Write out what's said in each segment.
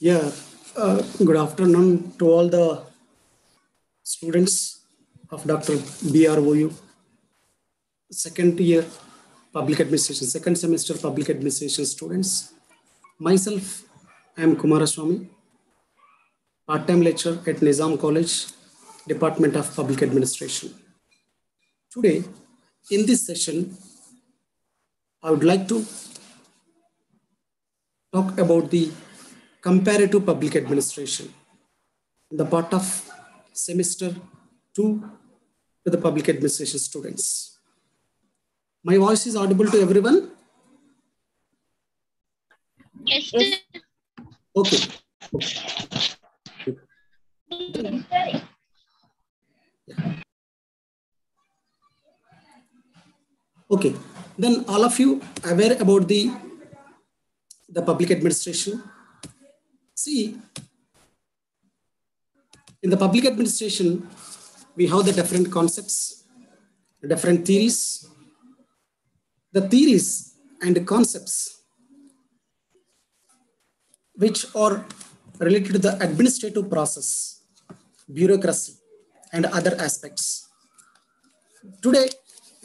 Yeah, good afternoon to all the students of Dr. BROU, second year public administration, second semester public administration students. Myself, I am Kumaraswamy, part-time lecturer at Nizam College, Department of Public Administration. Today, in this session, I would like to talk about the comparative public administration, the part of semester 2 to the public administration students. My voice is audible to everyone? Yes. Okay. Okay. Then all of you aware about the public administration? See, in the public administration, we have the different concepts, different theories. The theories and concepts which are related to the administrative process, bureaucracy, and other aspects. Today,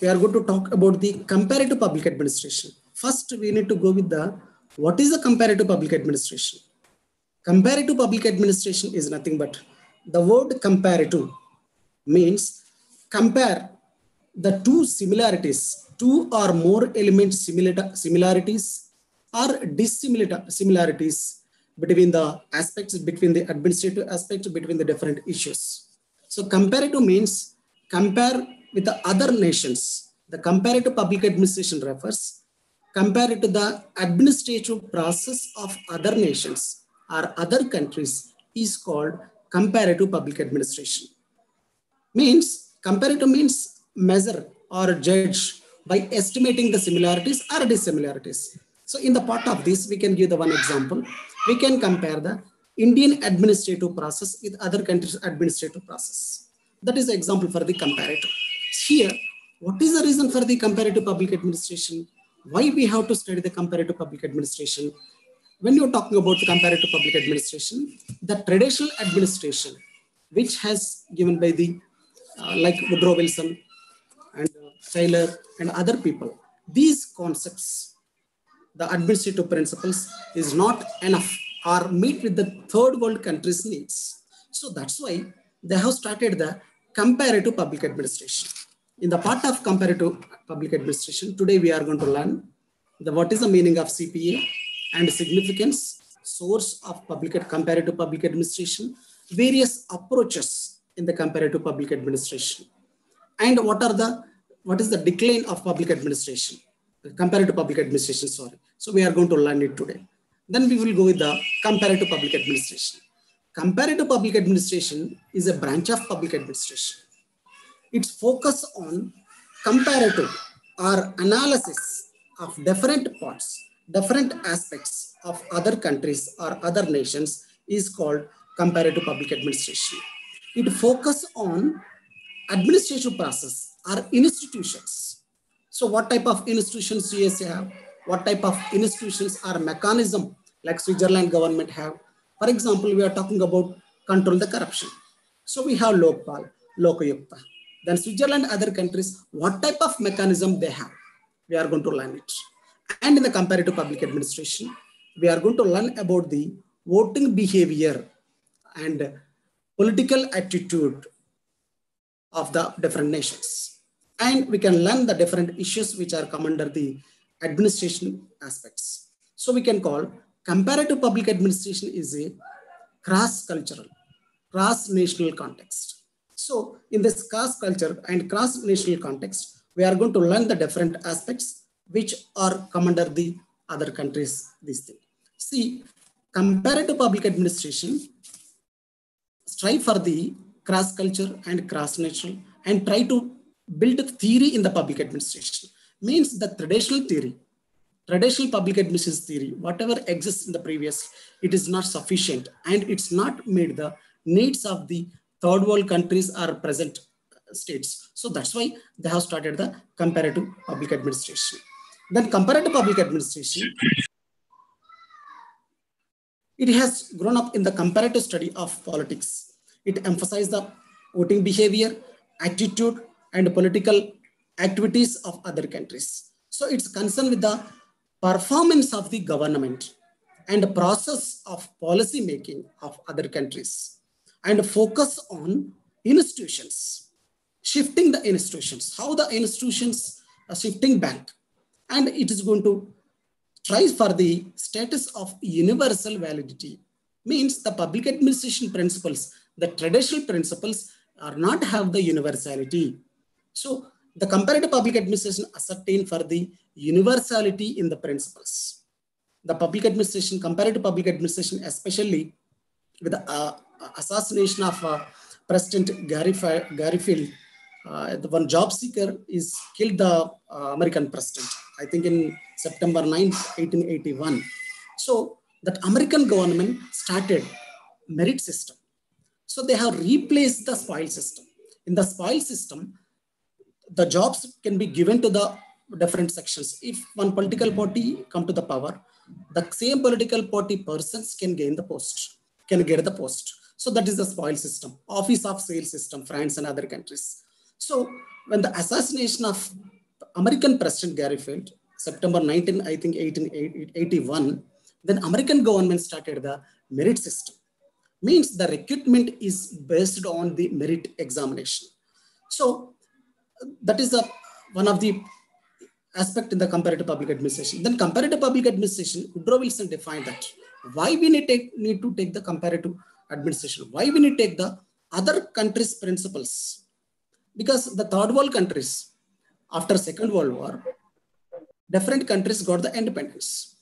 we are going to talk about the comparative public administration. First, we need to go with what is the comparative public administration? Comparative public administration is nothing but the word comparative means compare the two similarities, two or more element similarities or dissimilarities between the aspects, between the administrative aspects, between the different issues. So comparative means compare with the other nations. The comparative public administration refers compared to the administrative process of other nations or other countries is called comparative public administration. Means comparative means measure or judge by estimating the similarities or dissimilarities. So in the part of this, we can give the one example. We can compare the Indian administrative process with other countries' administrative process. That is the example for the comparative. Here, what is the reason for the comparative public administration? Why we have to study the comparative public administration? When you're talking about the comparative public administration, the traditional administration, which has given by the like Woodrow Wilson and Taylor and other people, these concepts, the administrative principles is not enough or meet with the third world countries' needs. So that's why they have started the comparative public administration. In the part of comparative public administration, today we are going to learn what is the meaning of CPA and significance, source of comparative public administration, various approaches in the comparative public administration, and what is the decline of public administration, comparative public administration, sorry. So we are going to learn it today. Then we will go with the comparative public administration. Comparative public administration is a branch of public administration. Its focus on comparative or analysis of different parts, different aspects of other countries or other nations is called comparative public administration. It focuses on administrative process or institutions. So what type of institutions USA have? What type of institutions or mechanism like Switzerland government have? For example, we are talking about control the corruption. So we have Lokpal, Lokayukta. Then Switzerland, other countries, what type of mechanism they have? We are going to learn it. And in the comparative public administration, we are going to learn about the voting behavior and political attitude of the different nations. And we can learn the different issues which are come under the administration aspects. So we can call comparative public administration is a cross-cultural, cross-national context. So in this cross-culture and cross-national context, we are going to learn the different aspects which are come under the other countries, this thing. See, comparative public administration strive for the cross-culture and cross-national and try to build a theory in the public administration. Means the traditional theory, traditional public administration theory, whatever exists in the previous, it is not sufficient and it's not made the needs of the third world countries or present states. So that's why they have started the comparative public administration. Then comparative public administration It has grown up in the comparative study of politics. It emphasized the voting behavior, attitude, and political activities of other countries. So it's concerned with the performance of the government and the process of policy making of other countries, and focus on institutions, shifting the institutions, how the institutions are shifting back. And it is going to try for the status of universal validity. Means the public administration principles, the traditional principles are not have the universality. So the comparative public administration ascertain for the universality in the principles. The public administration, comparative public administration, especially with the assassination of President Garfield, the one job seeker is killed the American president, I think in September 9th, 1881. So that American government started merit system. So they have replaced the spoil system. In the spoil system, the jobs can be given to the different sections. If one political party come to the power, the same political party persons can gain the post, can get the post. So that is the spoil system, office of sale system, France and other countries. So when the assassination of American President Garfield, September 19, I think 1881, then American government started the merit system. Means the recruitment is based on the merit examination. So that is one of the aspect in the comparative public administration. Then comparative public administration, Woodrow Wilson defined that why we need to take the comparative administration, why we need to take the other countries' principles. Because the third world countries, after Second World War, different countries got the independence.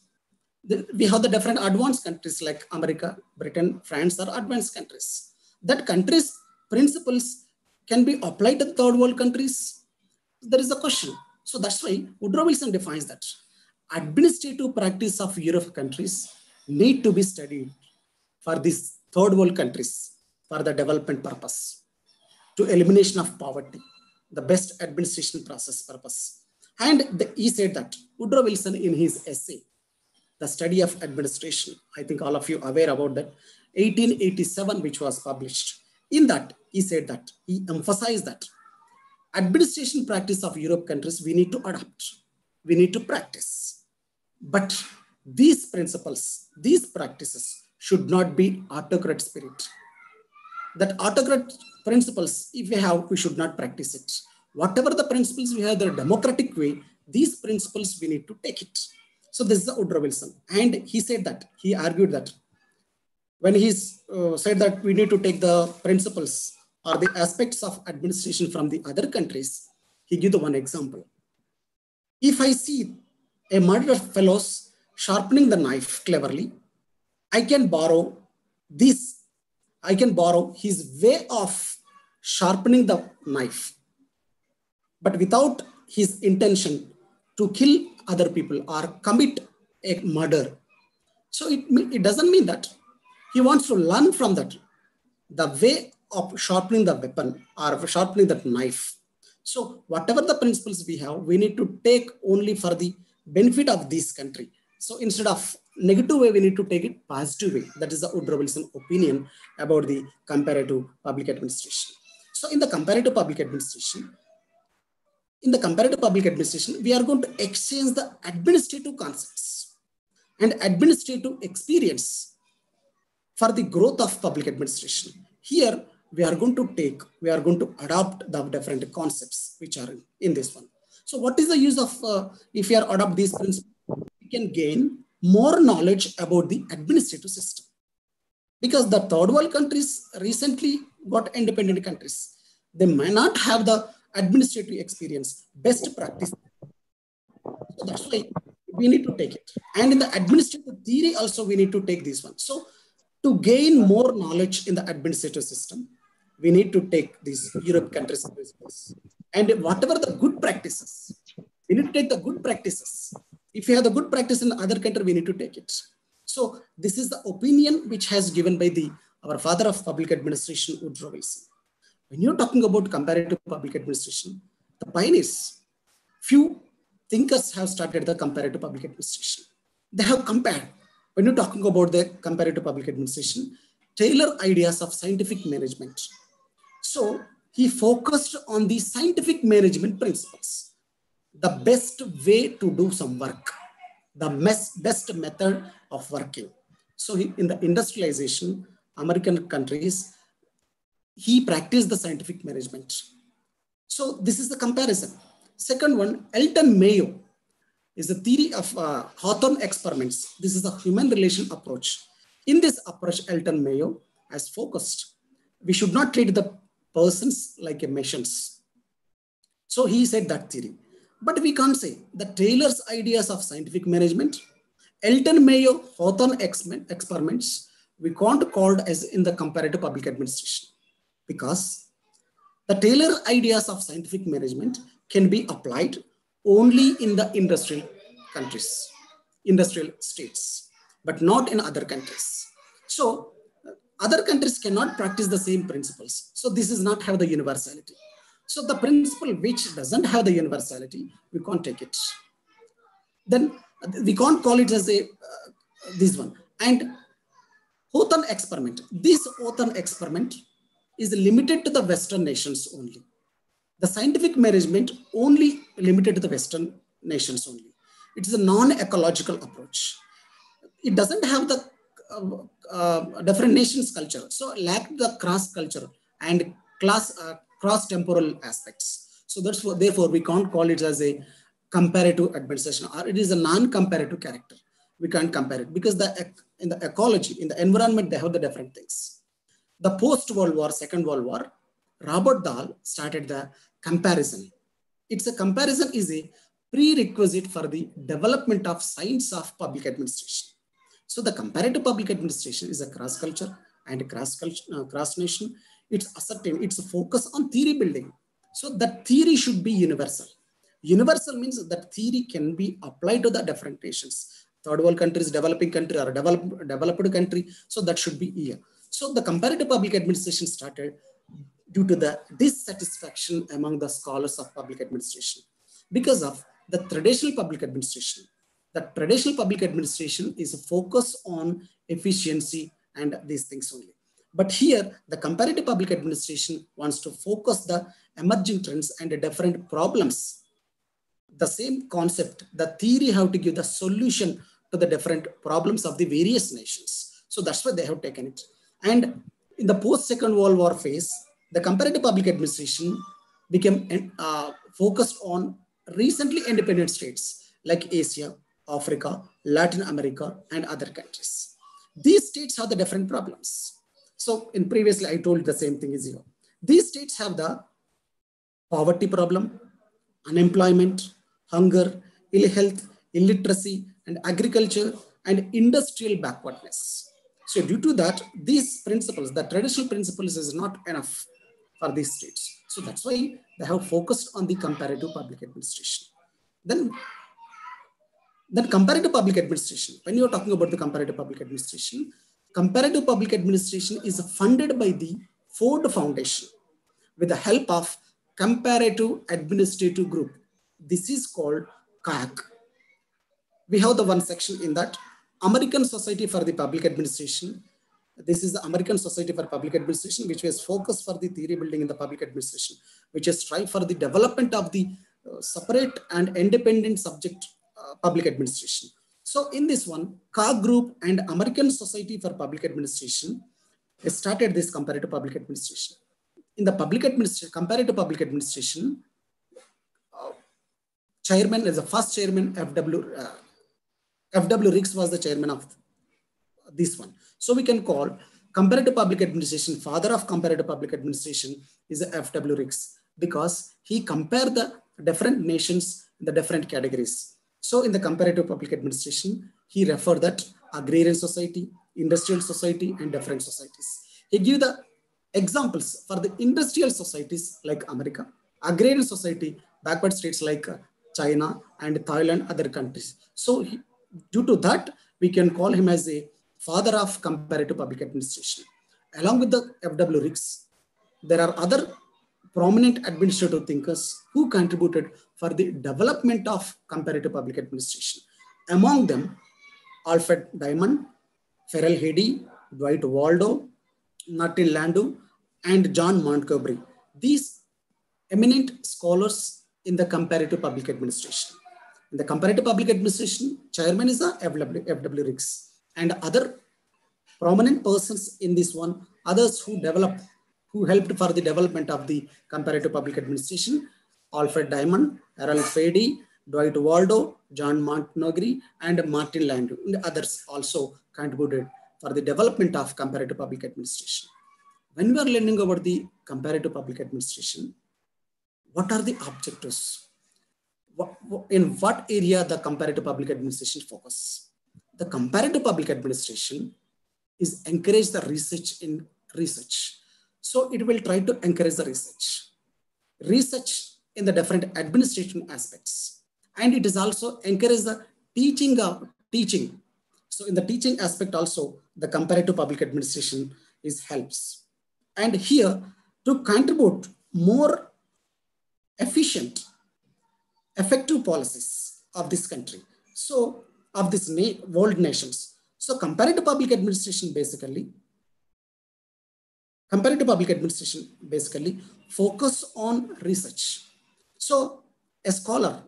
We have the different advanced countries like America, Britain, France are advanced countries. That countries' principles can be applied to the third world countries. There is a question. So that's why Woodrow Wilson defines that administrative practice of Europe countries need to be studied for these third world countries for the development purpose, to elimination of poverty, the best administration process purpose. And he said that Woodrow Wilson in his essay, The Study of Administration, I think all of you are aware about that, 1887, which was published. In that, he said that, he emphasized that administration practice of Europe countries, we need to adopt, we need to practice. But these principles, these practices should not be autocrat spirit. That autocrat principles, if we have, we should not practice it. Whatever the principles we have, the democratic way, these principles, we need to take it. So this is the Woodrow Wilson. And he said that, he argued that when he said that we need to take the principles or the aspects of administration from the other countries, he gave the one example. If I see a murderer fellows sharpening the knife cleverly, I can borrow his way of sharpening the knife, but without his intention to kill other people or commit a murder. So it doesn't mean that he wants to learn from that, the way of sharpening the weapon or sharpening that knife. So whatever the principles we have, we need to take only for the benefit of this country. So instead of negative way, we need to take it positive way. That is the Woodrow Wilson opinion about the comparative public administration. So in the comparative public administration, we are going to exchange the administrative concepts and administrative experience for the growth of public administration. Here, we are going to adopt the different concepts which are in this one. So what is the use of, if we are adopt these principles, we can gain more knowledge about the administrative system. Because the third world countries recently got independent countries. They may not have the administrative experience, best practice. So that's why we need to take it. And in the administrative theory also, we need to take this one. So to gain more knowledge in the administrative system, we need to take these Europe countries principles. And whatever the good practices, we need to take the good practices. If we have the good practice in the other country, we need to take it. So this is the opinion which has given by our father of public administration, Woodrow Wilson. When you're talking about comparative public administration, the pioneers, few thinkers have started the comparative public administration. They have compared when you're talking about the comparative public administration, Taylor ideas of scientific management. So he focused on the scientific management principles, the best way to do some work, the best method of working. So in the industrialization, American countries, he practiced the scientific management. So this is the comparison. Second one, Elton Mayo is the theory of Hawthorne experiments. This is the human relation approach. In this approach, Elton Mayo has focused. We should not treat the persons like machines. So he said that theory. But we can't say that Taylor's ideas of scientific management, Elton Mayo, Hawthorne experiments, we can't call as in the comparative public administration, because the Taylor ideas of scientific management can be applied only in the industrial countries, industrial states, but not in other countries. So other countries cannot practice the same principles. So this does not have the universality. So the principle which doesn't have the universality, we can't take it. Then we can't call it as a this one. And Hawthorne experiment. This Hawthorne experiment is limited to the Western nations only. The scientific management only limited to the Western nations only. It is a non-ecological approach. It doesn't have the different nations culture. So lack the cross culture and cross-temporal aspects. So that's what, therefore we can't call it as a comparative administration, or it is a non-comparative character. We can't compare it because in the ecology, in the environment, they have the different things. The post-World War, Second World War, Robert Dahl started the comparison. It's a comparison is a prerequisite for the development of science of public administration. So the comparative public administration is a cross-culture and cross-nation. It's ascertain, it's a focus on theory building. So that theory should be universal. Universal means that theory can be applied to the different nations. Third world countries, developing country, or developed country. So that should be here. So the comparative public administration started due to the dissatisfaction among the scholars of public administration because of the traditional public administration. The traditional public administration is a focus on efficiency and these things only. But here, the comparative public administration wants to focus the emerging trends and the different problems. The same concept, the theory how to give the solution to the different problems of the various nations. So that's why they have taken it. And in the post-Second World War phase, the comparative public administration became focused on recently independent states like Asia, Africa, Latin America, and other countries. These states have the different problems. So in previously, I told the same thing is here. These states have the poverty problem, unemployment, hunger, ill health, illiteracy, and agriculture, and industrial backwardness. So due to that, these principles, the traditional principles is not enough for these states. So that's why they have focused on the comparative public administration. Then comparative public administration, when you're talking about the comparative public administration is funded by the Ford Foundation with the help of Comparative Administrative Group. This is called CAG. We have the one section in that American Society for the Public Administration. This is the American Society for Public Administration, which was focused for the theory building in the public administration, which is strive for the development of the separate and independent subject public administration. So in this one, CAG Group and American Society for Public Administration started this comparative public administration. In the comparative public administration, chairman is the first chairman, F.W. Riggs was the chairman of this one. So we can call comparative public administration, father of comparative public administration is F.W. Riggs, because he compared the different nations in the different categories. So in the comparative public administration, he referred that agrarian society, industrial society, and different societies. He gave the examples for the industrial societies like America, agrarian society, backward states like China and Thailand, other countries. So due to that, we can call him as a father of comparative public administration. Along with the F.W. Riggs, there are other prominent administrative thinkers who contributed for the development of comparative public administration. Among them, Alfred Diamond, Farrell Hedy, Dwight Waldo, Martin Landau, and John Montgomery. These eminent scholars in the comparative public administration. In the comparative public administration, chairman is the F.W. Riggs, and other prominent persons in this one, others who helped for the development of the comparative public administration: Alfred Diamond, Harold Fady, Dwight Waldo, John Montgomery, and Martin Landau. And others also contributed for the development of comparative public administration. When we are learning about the comparative public administration, what are the objectives? In what area the comparative public administration focus? The comparative public administration is encourage the research in research. So it will try to encourage the research in the different administration aspects. And it is also encourage the teaching. So in the teaching aspect also, the comparative public administration helps. And here to contribute more efficient, effective policies of this country. So of this world nations. So comparative public administration basically focus on research. So a scholar,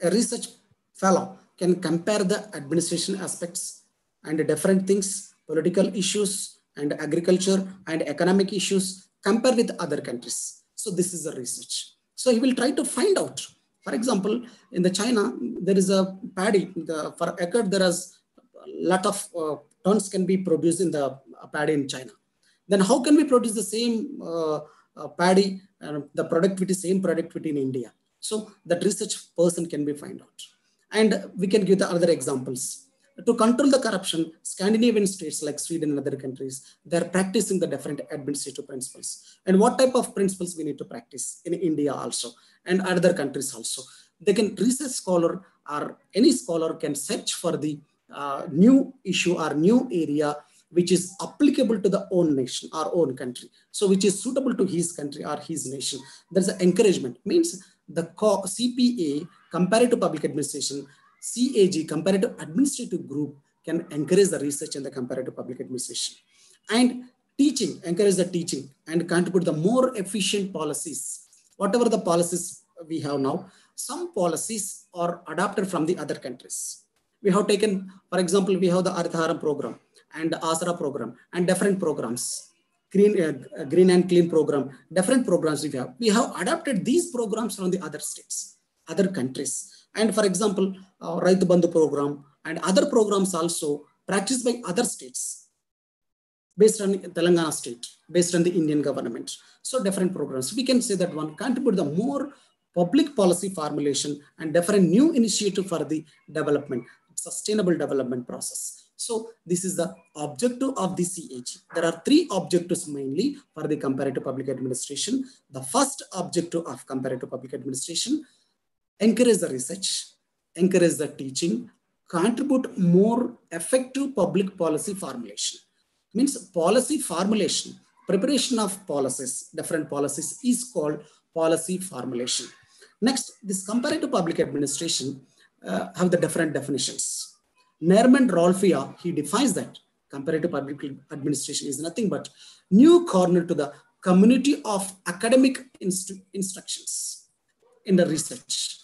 a research fellow can compare the administration aspects and different things, political issues and agriculture and economic issues, compare with other countries. So this is the research. So he will try to find out. For example, in the China, there is a paddy. For acre, there is a lot of tons can be produced in the paddy in China. Then how can we produce the same paddy, same productivity in India? So that research person can be find out. And we can give the other examples. To control the corruption, Scandinavian states like Sweden and other countries, they're practicing the different administrative principles. And what type of principles we need to practice in India also and other countries also. They can, research scholar or any scholar can search for the new issue or new area which is applicable to the own nation, our own country. So which is suitable to his country or his nation. There's an encouragement. Means the CPA, Comparative Public Administration, CAG, Comparative Administrative Group, can encourage the research in the comparative public administration. And teaching, encourage the teaching and contribute the more efficient policies. Whatever the policies we have now, some policies are adopted from the other countries. We have taken, for example, we have the Artharam program and the Asara program and different programs, green and clean program, different programs we have. We have adopted these programs from the other states, other countries. And for example, Raitu Bandhu program and other programs also practiced by other states based on Telangana state, based on the Indian government. So different programs. We can say that one contribute the more public policy formulation and different new initiative for the development, sustainable development process. So this is the objective of the CAG. There are three objectives mainly for the comparative public administration. The first objective of comparative public administration, encourage the research, encourage the teaching, contribute more effective public policy formulation. Means policy formulation, preparation of policies, different policies is called policy formulation. Next, this comparative public administration have the different definitions. Nerman Rolfia, he defines that comparative public administration is nothing but new corner to the community of academic instructions in the research.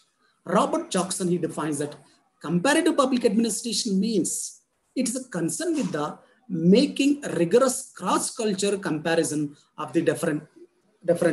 Robert Jackson, he defines that comparative public administration means it is a concern with the making rigorous cross-culture comparison of the different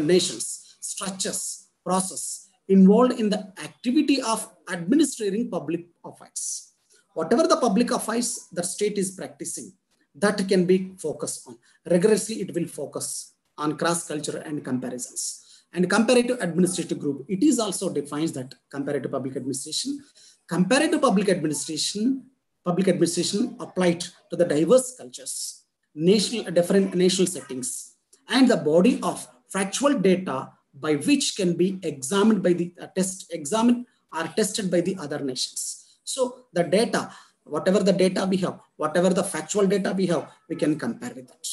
nations, structures, process involved in the activity of administering public affairs. Whatever the public affairs the state is practicing, that can be focused on. Rigorously, it will focus on cross-culture and comparisons. And comparative administrative group, it is also defines that comparative public administration. Comparative public administration applied to the diverse cultures, different national settings, and the body of factual data by which can be examined by the tested by the other nations. So the data, whatever the data we have, whatever the factual data we have, we can compare with that.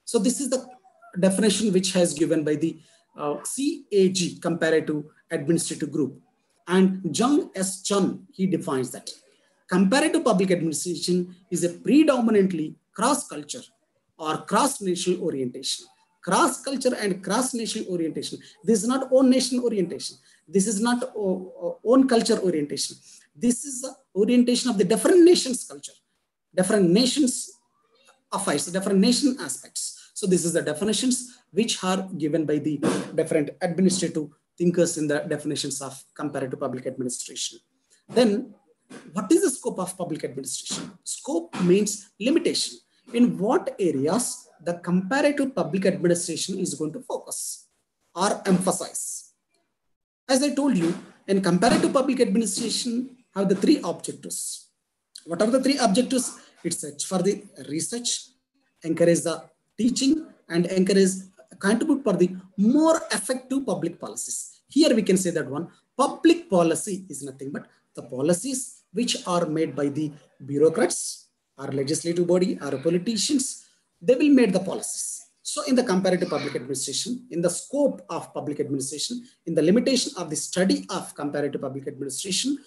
So this is the definition which has given by the CAG, Comparative Administrative Group. And Jung S. Chun, he defines that. comparative public administration is a predominantly cross-culture or cross-national orientation. Cross-culture and cross-national orientation. This is not own nation orientation. This is not own culture orientation. This is the orientation of the different nations' culture, different nations' affairs, different nation aspects. So this is the definitions which are given by the different administrative thinkers in the definitions of comparative public administration. Then, what is the scope of public administration? Scope means limitation. In what areas the comparative public administration is going to focus or emphasize? As I told you, in comparative public administration have the three objectives. What are the three objectives? It's search for the research, encourage the teaching, and encourage contribute for the more effective public policies. Here we can say that one public policy is nothing but the policies which are made by the bureaucrats or legislative body or politicians. They will make the policies. So in the comparative public administration, in the scope of public administration, in the limitation of the study of comparative public administration,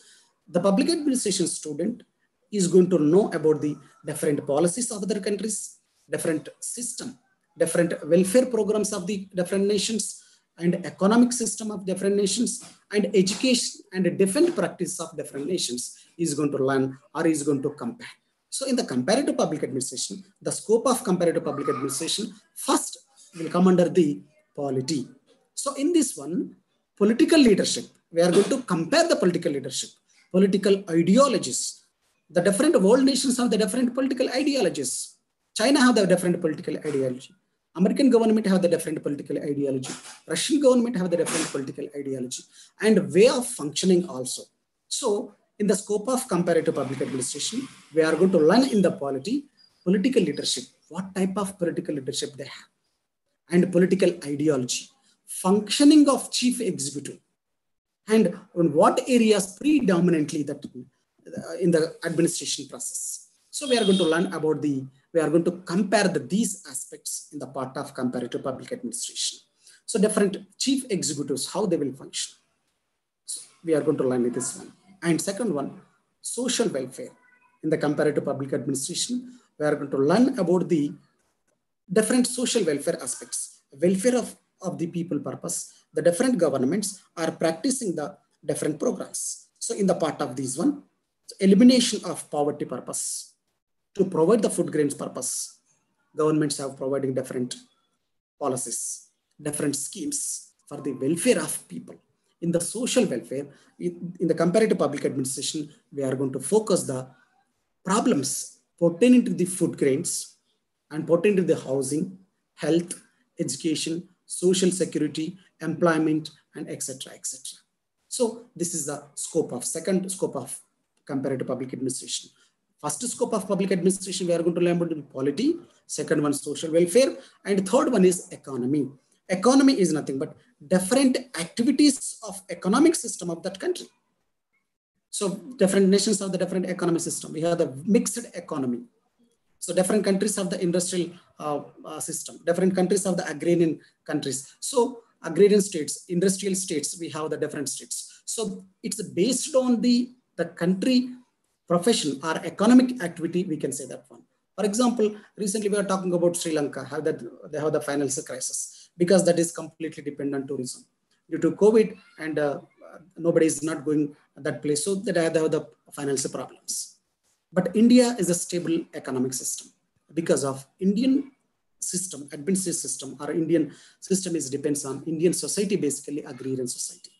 the public administration student is going to know about the different policies of other countries, different system, different welfare programs of the different nations, and economic system of different nations, and education and defense practice of different nations is going to learn or is going to compare. So in the comparative public administration, the scope of comparative public administration first will come under the polity. So in this one, political leadership, we are going to compare the political leadership, political ideologies. The different world nations have the different political ideologies. China have the different political ideology. American government have the different political ideology. Russian government have the different political ideology and way of functioning also. So in the scope of comparative public administration, we are going to learn in the polity, political leadership, what type of political leadership they have, and political ideology, functioning of chief executive, and on what areas predominantly that in the administration process. So we are going to learn about we are going to compare these aspects in the part of comparative public administration. So different chief executives, how they will function. So we are going to learn this one. And second one, social welfare. In the comparative public administration, we are going to learn about the different social welfare aspects, welfare of the people purpose. The different governments are practicing the different programs. So in the part of this one, elimination of poverty purpose, to provide the food grains purpose, governments have providing different policies, different schemes for the welfare of people. In the social welfare, in the comparative public administration, we are going to focus the problems pertaining to the food grains and pertaining to the housing, health, education, social security, employment, and etc. etc. So this is the second scope of comparative public administration. First scope of public administration, we are going to learn about polity. Second one, social welfare. And third one is economy. Economy is nothing but different activities of economic system of that country. So different nations have the different economic system. We have the mixed economy. So different countries have the industrial system. Different countries have the agrarian countries. So agrarian states, industrial states, we have the different states. So it's based on the country profession or economic activity, we can say that one. For example, recently we are talking about Sri Lanka, they have the financial crisis because that is completely dependent on tourism. Due to COVID and nobody is not going that place, so they have the financial problems. But India is a stable economic system because of Indian system, administrative system, or Indian system depends on Indian society, basically agrarian society.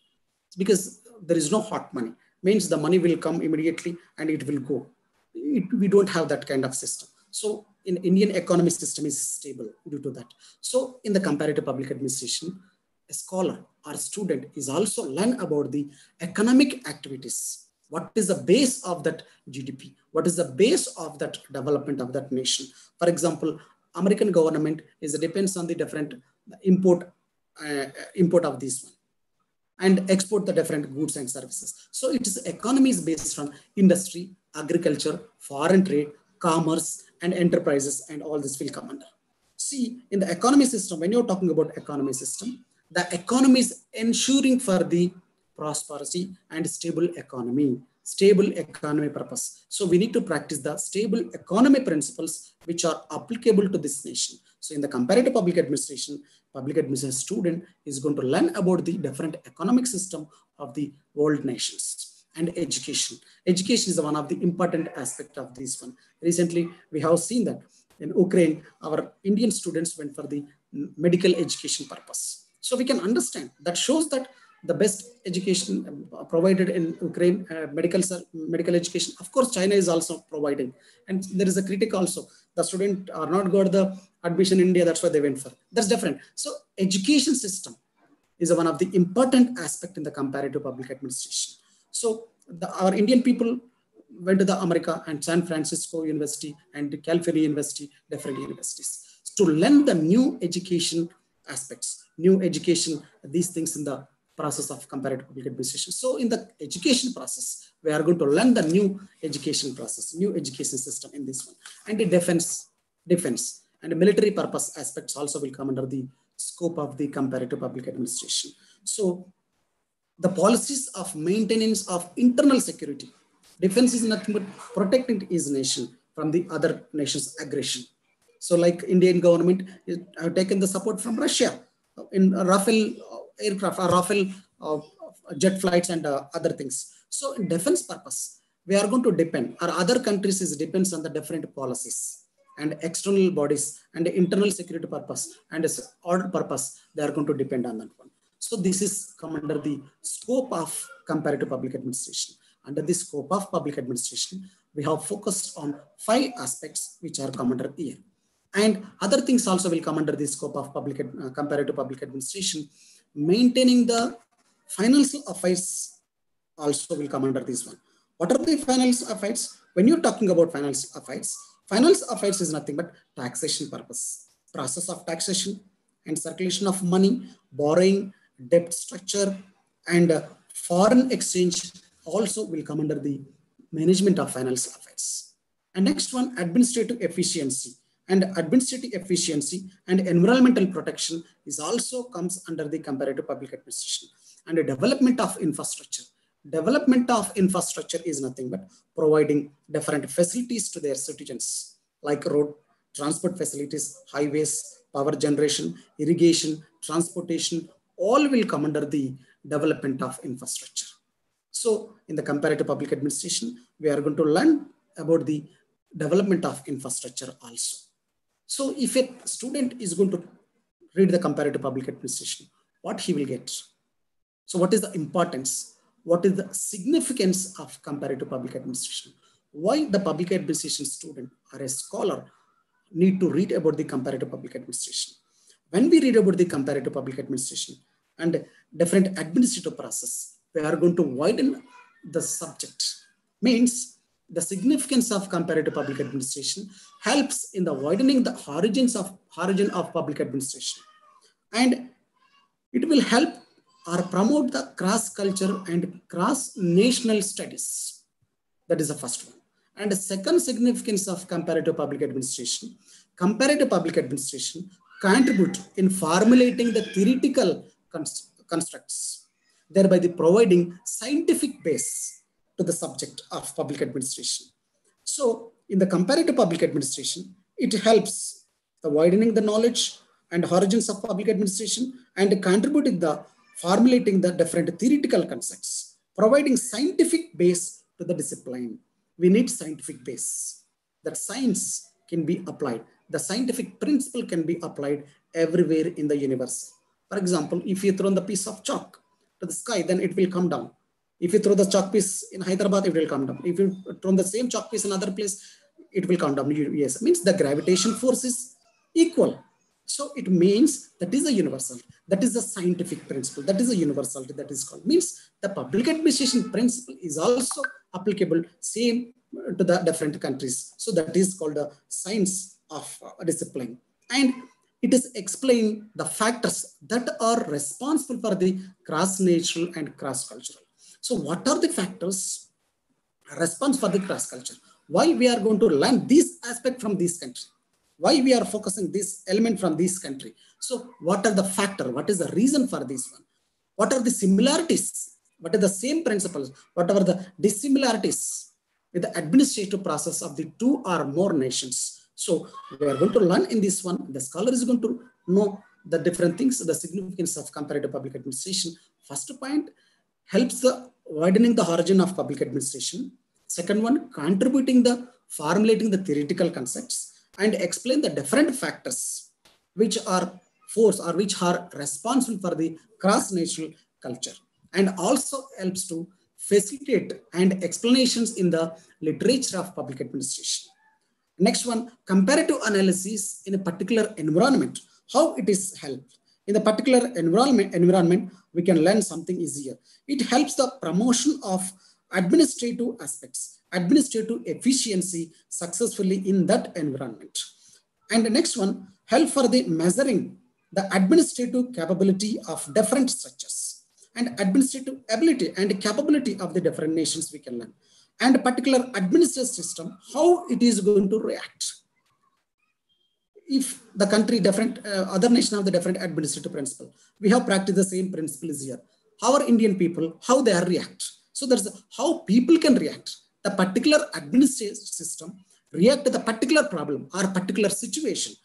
It's because there is no hot money. Means the money will come immediately and it will go. We don't have that kind of system. So in Indian economic system is stable due to that. So in the comparative public administration, a scholar or student is also learn about the economic activities. What is the base of that GDP? What is the base of that development of that nation? For example, American government depends on the different import of this one, and export the different goods and services. So it is economy is based on industry, agriculture, foreign trade, commerce, and enterprises, and all this will come under. See, in the economy system, when you're talking about economy system, the economy is ensuring for the prosperity and stable economy. stable economy purpose. So we need to practice the stable economy principles which are applicable to this nation. So in the comparative public administration student is going to learn about the different economic system of the world nations. And education. Education is one of the important aspect of this one. Recently, we have seen that in Ukraine, our Indian students went for the medical education purpose. So we can understand that shows that the best education provided in Ukraine, medical education. Of course, China is also providing. And there is a critic also. The student are not got the admission in India, that's why they went for. That's different. So education system is one of the important aspect in the comparative public administration. So our Indian people went to the America and San Francisco University and California University, different universities, to learn the new education aspects, new education, these things in the process of comparative public administration. So in the education process, we are going to learn the new education process, new education system in this one. And the defense and the military purpose aspects also will come under the scope of the comparative public administration. So the policies of maintenance of internal security. Defense is nothing but protecting its nation from the other nation's aggression. So like Indian government have taken the support from Russia in Rafale aircraft, Rafale jet flights and other things. So in defense purpose, we are going to depend, or other countries depends on the different policies and external bodies and the internal security purpose and its order purpose, they are going to depend on that one. So this is come under the scope of comparative public administration. Under the scope of public administration, we have focused on 5 aspects which are come under here. And other things also will come under the scope of comparative public administration. Maintaining the financial affairs also will come under this one. What are the financial affairs? When you're talking about financial affairs is nothing but taxation purpose, process of taxation and circulation of money, borrowing, debt structure, and foreign exchange also will come under the management of financial affairs. And next one, administrative efficiency. And administrative efficiency and environmental protection is also comes under the comparative public administration. And the development of infrastructure. Development of infrastructure is nothing but providing different facilities to their citizens, like road, transport facilities, highways, power generation, irrigation, transportation, all will come under the development of infrastructure. So in the comparative public administration, we are going to learn about the development of infrastructure also. So if a student is going to read the comparative public administration, what he will get? So what is the importance? What is the significance of comparative public administration? Why the public administration student or a scholar need to read about the comparative public administration? When we read about the comparative public administration and different administrative process, we are going to widen the subject. Means the significance of comparative public administration helps in the widening the origin of public administration. And it will help or promote the cross-culture and cross-national studies. That is the first one. And the second significance of comparative public administration contribute in formulating the theoretical constructs, thereby providing scientific base to the subject of public administration. So in the comparative public administration, it helps the widening the knowledge and origins of public administration and contributing the formulating the different theoretical concepts, providing scientific base to the discipline. We need scientific base that science can be applied. The scientific principle can be applied everywhere in the universe. For example, if you throw the piece of chalk to the sky, then it will come down. If you throw the chalk piece in Hyderabad, it will come down. If you throw the same chalk piece in another place, it will come down. Yes, it means the gravitation force is equal. So it means that is a universal. That is the scientific principle. That is a universality that is called. Means the public administration principle is also applicable same to the different countries. So that is called the science of discipline. And it is explaining the factors that are responsible for the cross-national and cross-cultural. So what are the factors responsible for the cross-culture? Why we are going to learn this aspect from this country? Why we are focusing this element from this country? So what are the factors? What is the reason for this one? What are the similarities what are the same principles, whatever the dissimilarities with the administrative process of the two or more nations. So we are going to learn in this one. The scholar is going to know the different things, the significance of comparative public administration. First point, helps the widening the origin of public administration. Second one, contributing the formulating the theoretical concepts and explain the different factors which are force or which are responsible for the cross-national culture, and also helps to facilitate and explanations in the literature of public administration. Next one, comparative analysis in a particular environment, how it is helped. In the particular environment, we can learn something easier. It helps the promotion of administrative aspects, administrative efficiency successfully in that environment. And the next one, help for the measuring the administrative capability of different structures and administrative ability and capability of the different nations we can learn. And a particular administrative system, how it is going to react. If the country different, other nation have the different administrative principle, we have practiced the same principles here. Our Indian people, how they are react. So there's how people can react. The particular administrative system react to the particular problem or particular situation.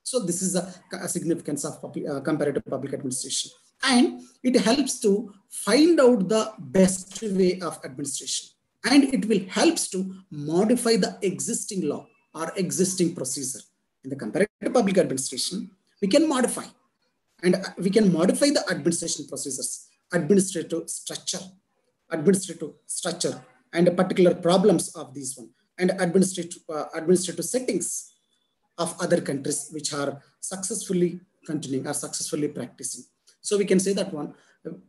So this is a significance of comparative public administration. And it helps to find out the best way of administration. And it will helps to modify the existing law or existing procedure. In the comparative public administration, we can modify. And we can modify the administration procedures, administrative structure, and particular problems of these one, and administrative settings of other countries which are successfully continuing or successfully practicing. So we can say that one,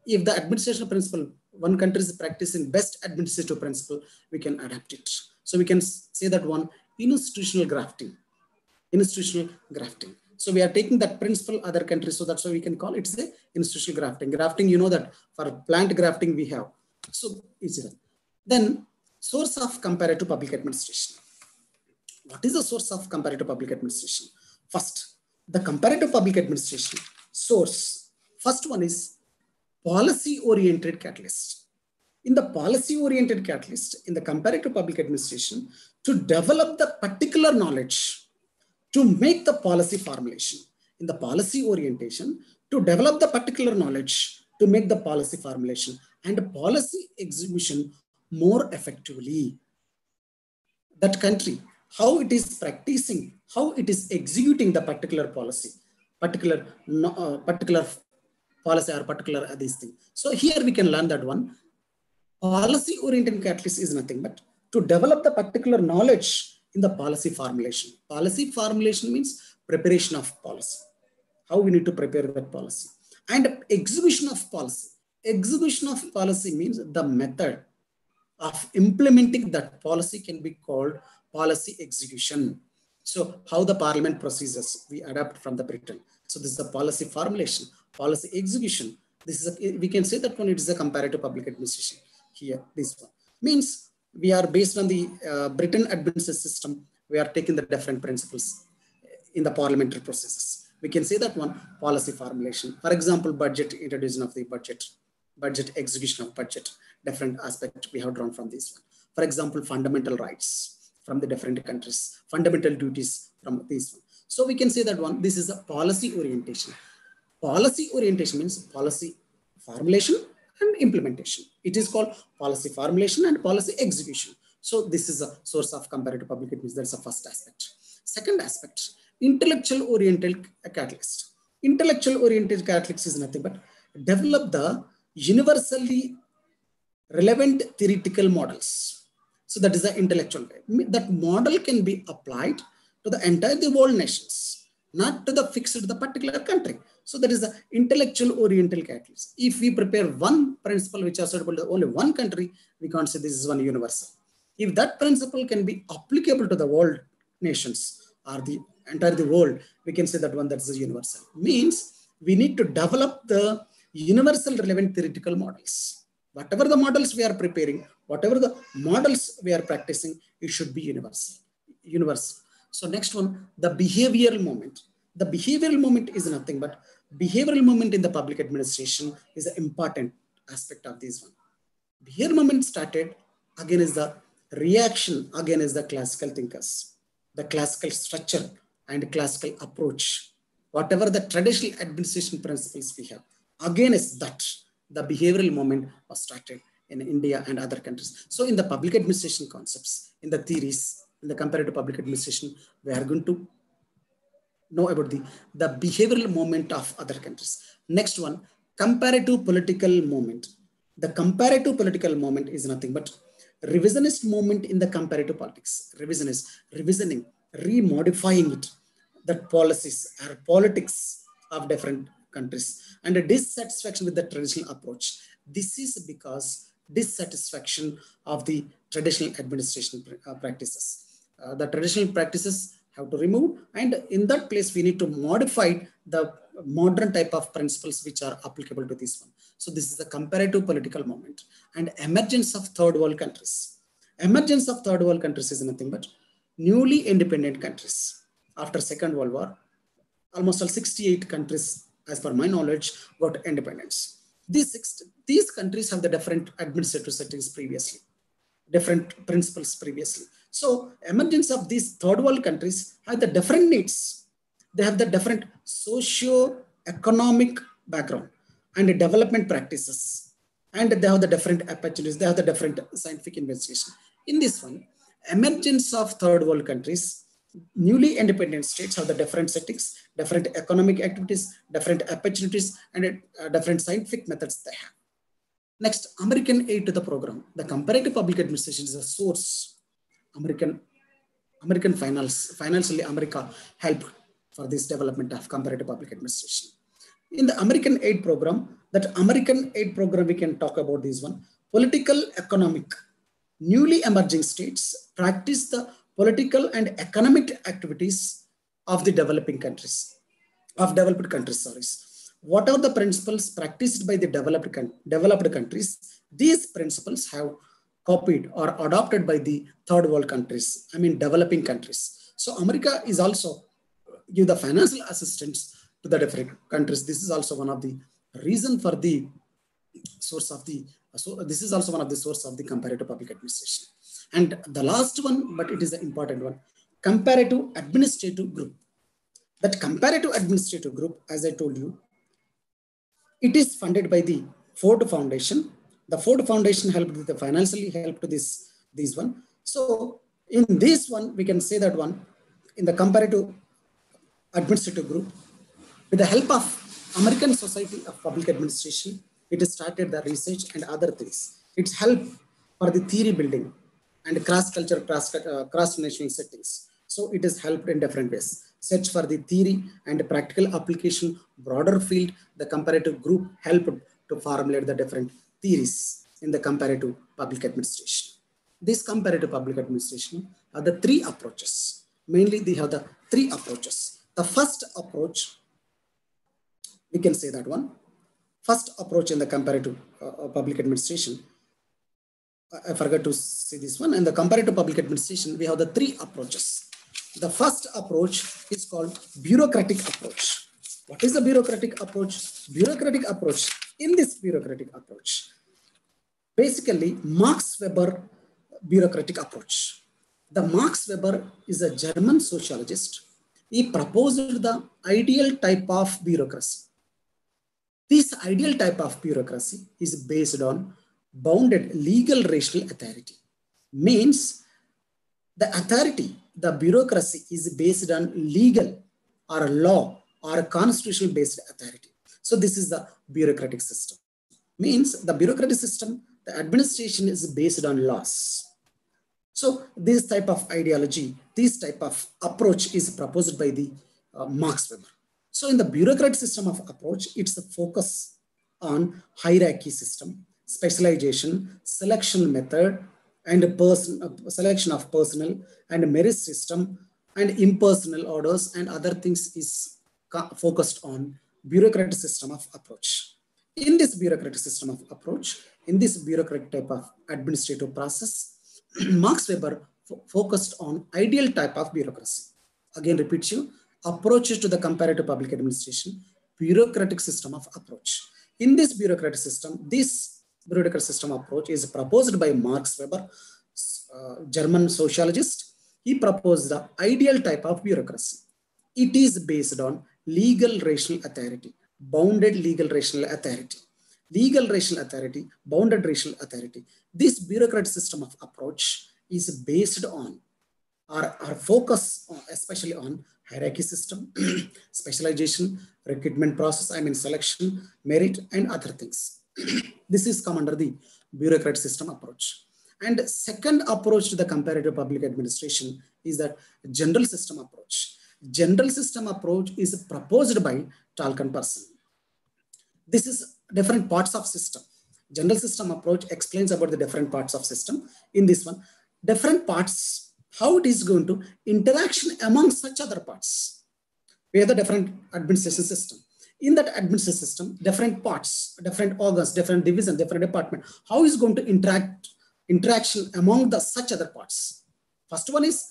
if the administration principle, one country is practicing best administrative principle, we can adapt it. So we can say that one, institutional grafting. So we are taking that principle other countries, so that's why we can call it a institutional grafting. Grafting, you know that for plant grafting we have. So easier. Then source of comparative public administration. What is the source of comparative public administration? First, the comparative public administration source. First one is policy-oriented catalyst. In the policy-oriented catalyst, in the comparative public administration, to develop the particular knowledge to make the policy formulation. In the policy orientation, to develop the particular knowledge to make the policy formulation and policy execution more effectively. That country, how it is practicing, how it is executing the particular policy, particular policy or particular this thing. So here we can learn that one. Policy oriented catalyst is nothing but to develop the particular knowledge in the policy formulation. Policy formulation means preparation of policy. How we need to prepare that policy. And execution of policy. Execution of policy means the method of implementing that policy can be called policy execution. So how the parliament procedures we adapt from the Britain. So this is the policy formulation, policy execution. This is we can say that one, it is a comparative public administration. Here, this one means we are based on the Britain administrative system. We are taking the different principles in the parliamentary processes. We can say that one, policy formulation. For example, budget, introduction of the budget execution of budget, different aspects we have drawn from this one. For example, fundamental rights from the different countries, fundamental duties from this one. So we can say that one, this is a policy orientation. Policy orientation means policy formulation and implementation. It is called policy formulation and policy execution. So this is a source of comparative public administration. That's the first aspect. Second aspect, intellectual oriented catalyst. Intellectual oriented catalyst is nothing but develop the universally relevant theoretical models. So that is the intellectual. That model can be applied to the entire world nations, not to the fixed to the particular country. So that is the intellectual oriental catalyst. If we prepare one principle which are suitable to only one country, we can't say this is one universal. If that principle can be applicable to the world nations or the entire world, we can say that one that's a universal. Means we need to develop the universal relevant theoretical models. Whatever the models we are preparing, whatever the models we are practicing, it should be universal. So next one, the behavioral moment. The behavioral moment is nothing but behavioral moment in the public administration is an important aspect of this one. Behavior movement started again is the reaction again is the classical thinkers, the classical structure and classical approach. Whatever the traditional administration principles we have, again is that the behavioral movement was started in India and other countries. So in the public administration concepts, in the theories, in the comparative public administration, we are going to know about the behavioral movement of other countries. Next one, comparative political movement. The comparative political movement is nothing but revisionist movement in the comparative politics. Revisioning, remodifying it, that policies or politics of different countries, and a dissatisfaction with the traditional approach. This is because dissatisfaction of the traditional administration practices. The traditional practices have to remove, and in that place we need to modify the modern type of principles which are applicable to this one. So this is the comparative political movement. And emergence of third world countries. Emergence of third world countries is nothing but newly independent countries. After Second World War, almost all 68 countries, as per my knowledge, got independence. These countries have the different administrative settings previously, different principles previously. So emergence of these third world countries have the different needs. They have the different socio-economic background and development practices. And they have the different opportunities. They have the different scientific investigation. In this one, emergence of third world countries, newly independent states have the different settings, different economic activities, different opportunities, and different scientific methods they have. Next, American aid to the program. The comparative public administration is a source. American financially America helped for this development of comparative public administration. In the American aid program, we can talk about this one. Political, economic, newly emerging states practice the political and economic activities of the developed countries. What are the principles practiced by the developed countries? These principles have copied or adopted by the third world countries, developing countries. So America is also give the financial assistance to the different countries. This is also one of the reason for the source of the, so this is also one of the source of the comparative public administration. And the last one, but it is an important one, comparative administrative group. That comparative administrative group, as I told you, it is funded by the Ford Foundation. The Ford Foundation helped financially helped to this one. So in this one, we can say that one, in the comparative administrative group, with the help of American Society of Public Administration, it has started the research and other things. It's help for the theory building and cross-cultural, cross-national settings. So it is helped in different ways. Search for the theory and practical application, broader field, the comparative group helped to formulate the different theories in the comparative public administration. This comparative public administration are the three approaches. Mainly they have the three approaches. The first approach, we can say that one. First approach in the comparative public administration, I forgot to say this one. In the comparative public administration, we have the three approaches. The first approach is called bureaucratic approach. What is the bureaucratic approach? Bureaucratic approach. In this bureaucratic approach, basically Max Weber bureaucratic approach. The Max Weber is a German sociologist. He proposed the ideal type of bureaucracy. This ideal type of bureaucracy is based on bounded legal rational authority. Means the authority, the bureaucracy is based on legal or a law or a constitutional based authority. So this is the bureaucratic system. Means the bureaucratic system, the administration is based on laws. So this type of ideology, this type of approach is proposed by the Max Weber. So in the bureaucratic system of approach, it's a focus on hierarchy system, specialization, selection method, and selection of personnel, and merit system, and impersonal orders, and other things is focused on bureaucratic system of approach. In this bureaucratic system of approach, in this bureaucratic type of administrative process, Max Weber focused on ideal type of bureaucracy. Again, repeat you, approaches to the comparative public administration, bureaucratic system of approach. In this bureaucratic system, this bureaucratic system approach is proposed by Marx Weber, German sociologist. He proposed the ideal type of bureaucracy. It is based on legal rational authority, bounded legal rational authority. Legal rational authority, bounded rational authority. This bureaucratic system of approach is based on or focus especially on hierarchy system, specialization, recruitment process, selection, merit, and other things. This is come under the bureaucratic system approach. And second approach to the comparative public administration is that general system approach. General system approach is proposed by Talcon person. This is different parts of system. General system approach explains about the different parts of system. In this one, different parts, how it is going to interaction among such other parts. We have the different administration system. In that administration system, different parts, different organs, different division, different department, how is going to interaction among the such other parts. First one is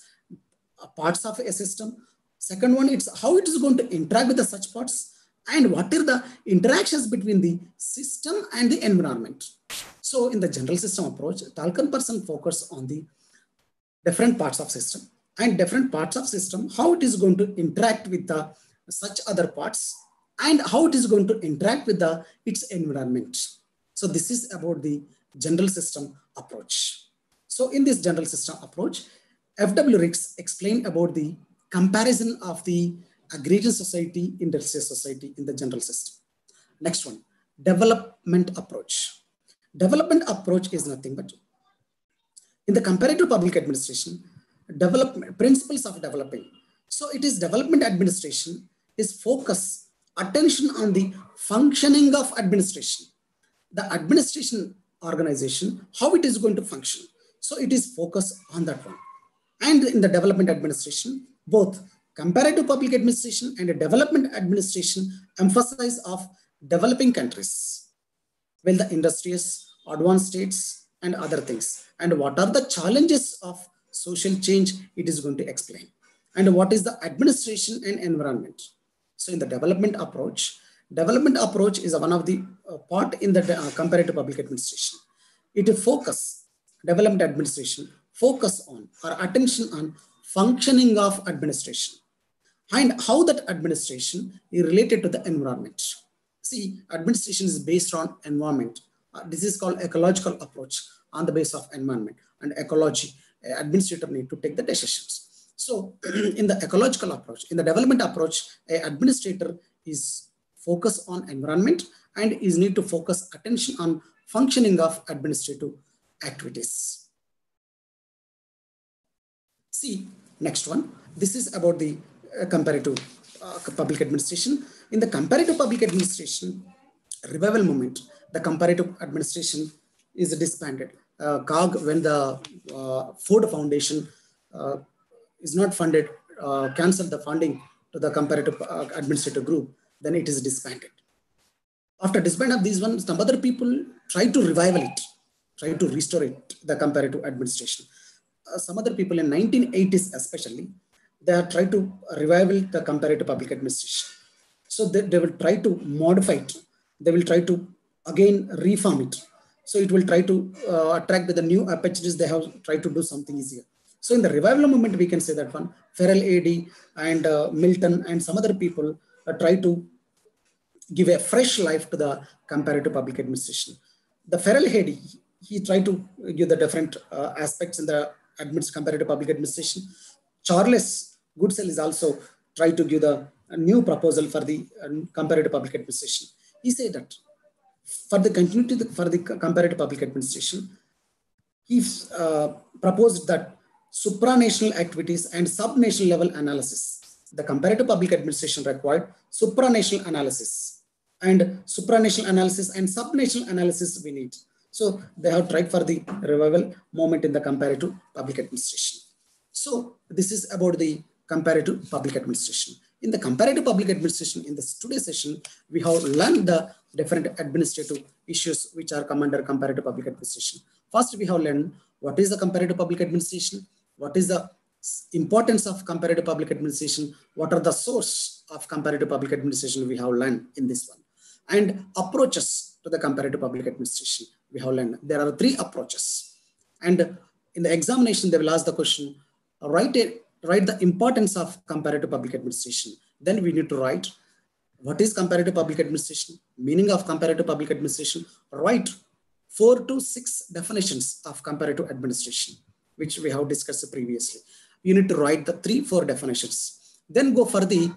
parts of a system. Second one, it's how it is going to interact with the such parts and what are the interactions between the system and the environment. So in the general system approach, Talcon person focus on the different parts of system and different parts of system, how it is going to interact with the such other parts and how it is going to interact with its environment. So this is about the general system approach. So in this general system approach, F.W. Riggs explained about the comparison of the agrarian society, industrial society in the general system. Next one, development approach. Development approach is nothing but in the comparative public administration, development principles of developing. So it is development administration is focus attention on the functioning of administration, the administration organization, how it is going to function. So it is focused on that one. And in the development administration, both comparative public administration and development administration emphasize of developing countries, well, the industrious, advanced states, and other things. And what are the challenges of social change, it is going to explain. And what is the administration and environment. So in the development approach is one of the part in the comparative public administration. It is focus, development administration, focus on or attention on functioning of administration and how that administration is related to the environment. See, administration is based on environment. This is called ecological approach on the basis of environment and ecology. Administrator need to take the decisions. So in the ecological approach, in the development approach, an administrator is focused on environment and is need to focus attention on functioning of administrative activities. See, next one. This is about the comparative public administration. In the comparative public administration revival movement, the comparative administration is disbanded. COG, when the Ford Foundation is not funded, cancelled the funding to the comparative administrative group, then it is disbanded. After disbanding of these ones, some other people try to revival it, try to restore it, the comparative administration. Some other people in 1980s especially, they are trying to revival the comparative public administration. So they will try to modify it. They will try to again reform it. So it will try to attract with the new apertures. They have tried to do something easier. So in the revival movement, we can say that one, Farrell A.D. and Milton and some other people try to give a fresh life to the comparative public administration. The Farrell A.D., he tried to give the different aspects in the comparative public administration. Charles Goodsell is also tried to give the new proposal for the comparative public administration. He said that for the continuity for the comparative public administration, he proposed that supranational activities and subnational level analysis. The comparative public administration required supranational analysis and subnational analysis we need. So they have tried for the revival moment in the comparative public administration. So this is about the comparative public administration. In the comparative public administration, in this today's session, we have learned the different administrative issues which are come under comparative public administration. First, we have learned what is the comparative public administration, what is the importance of comparative public administration, what are the source of comparative public administration we have learned in this one, and approaches to the comparative public administration. we have learned there are 3 approaches. And in the examination, they will ask the question, write the importance of comparative public administration. Then we need to write what is comparative public administration, meaning of comparative public administration, write 4 to 6 definitions of comparative administration, which we have discussed previously. You need to write the 3-4 definitions. Then go for the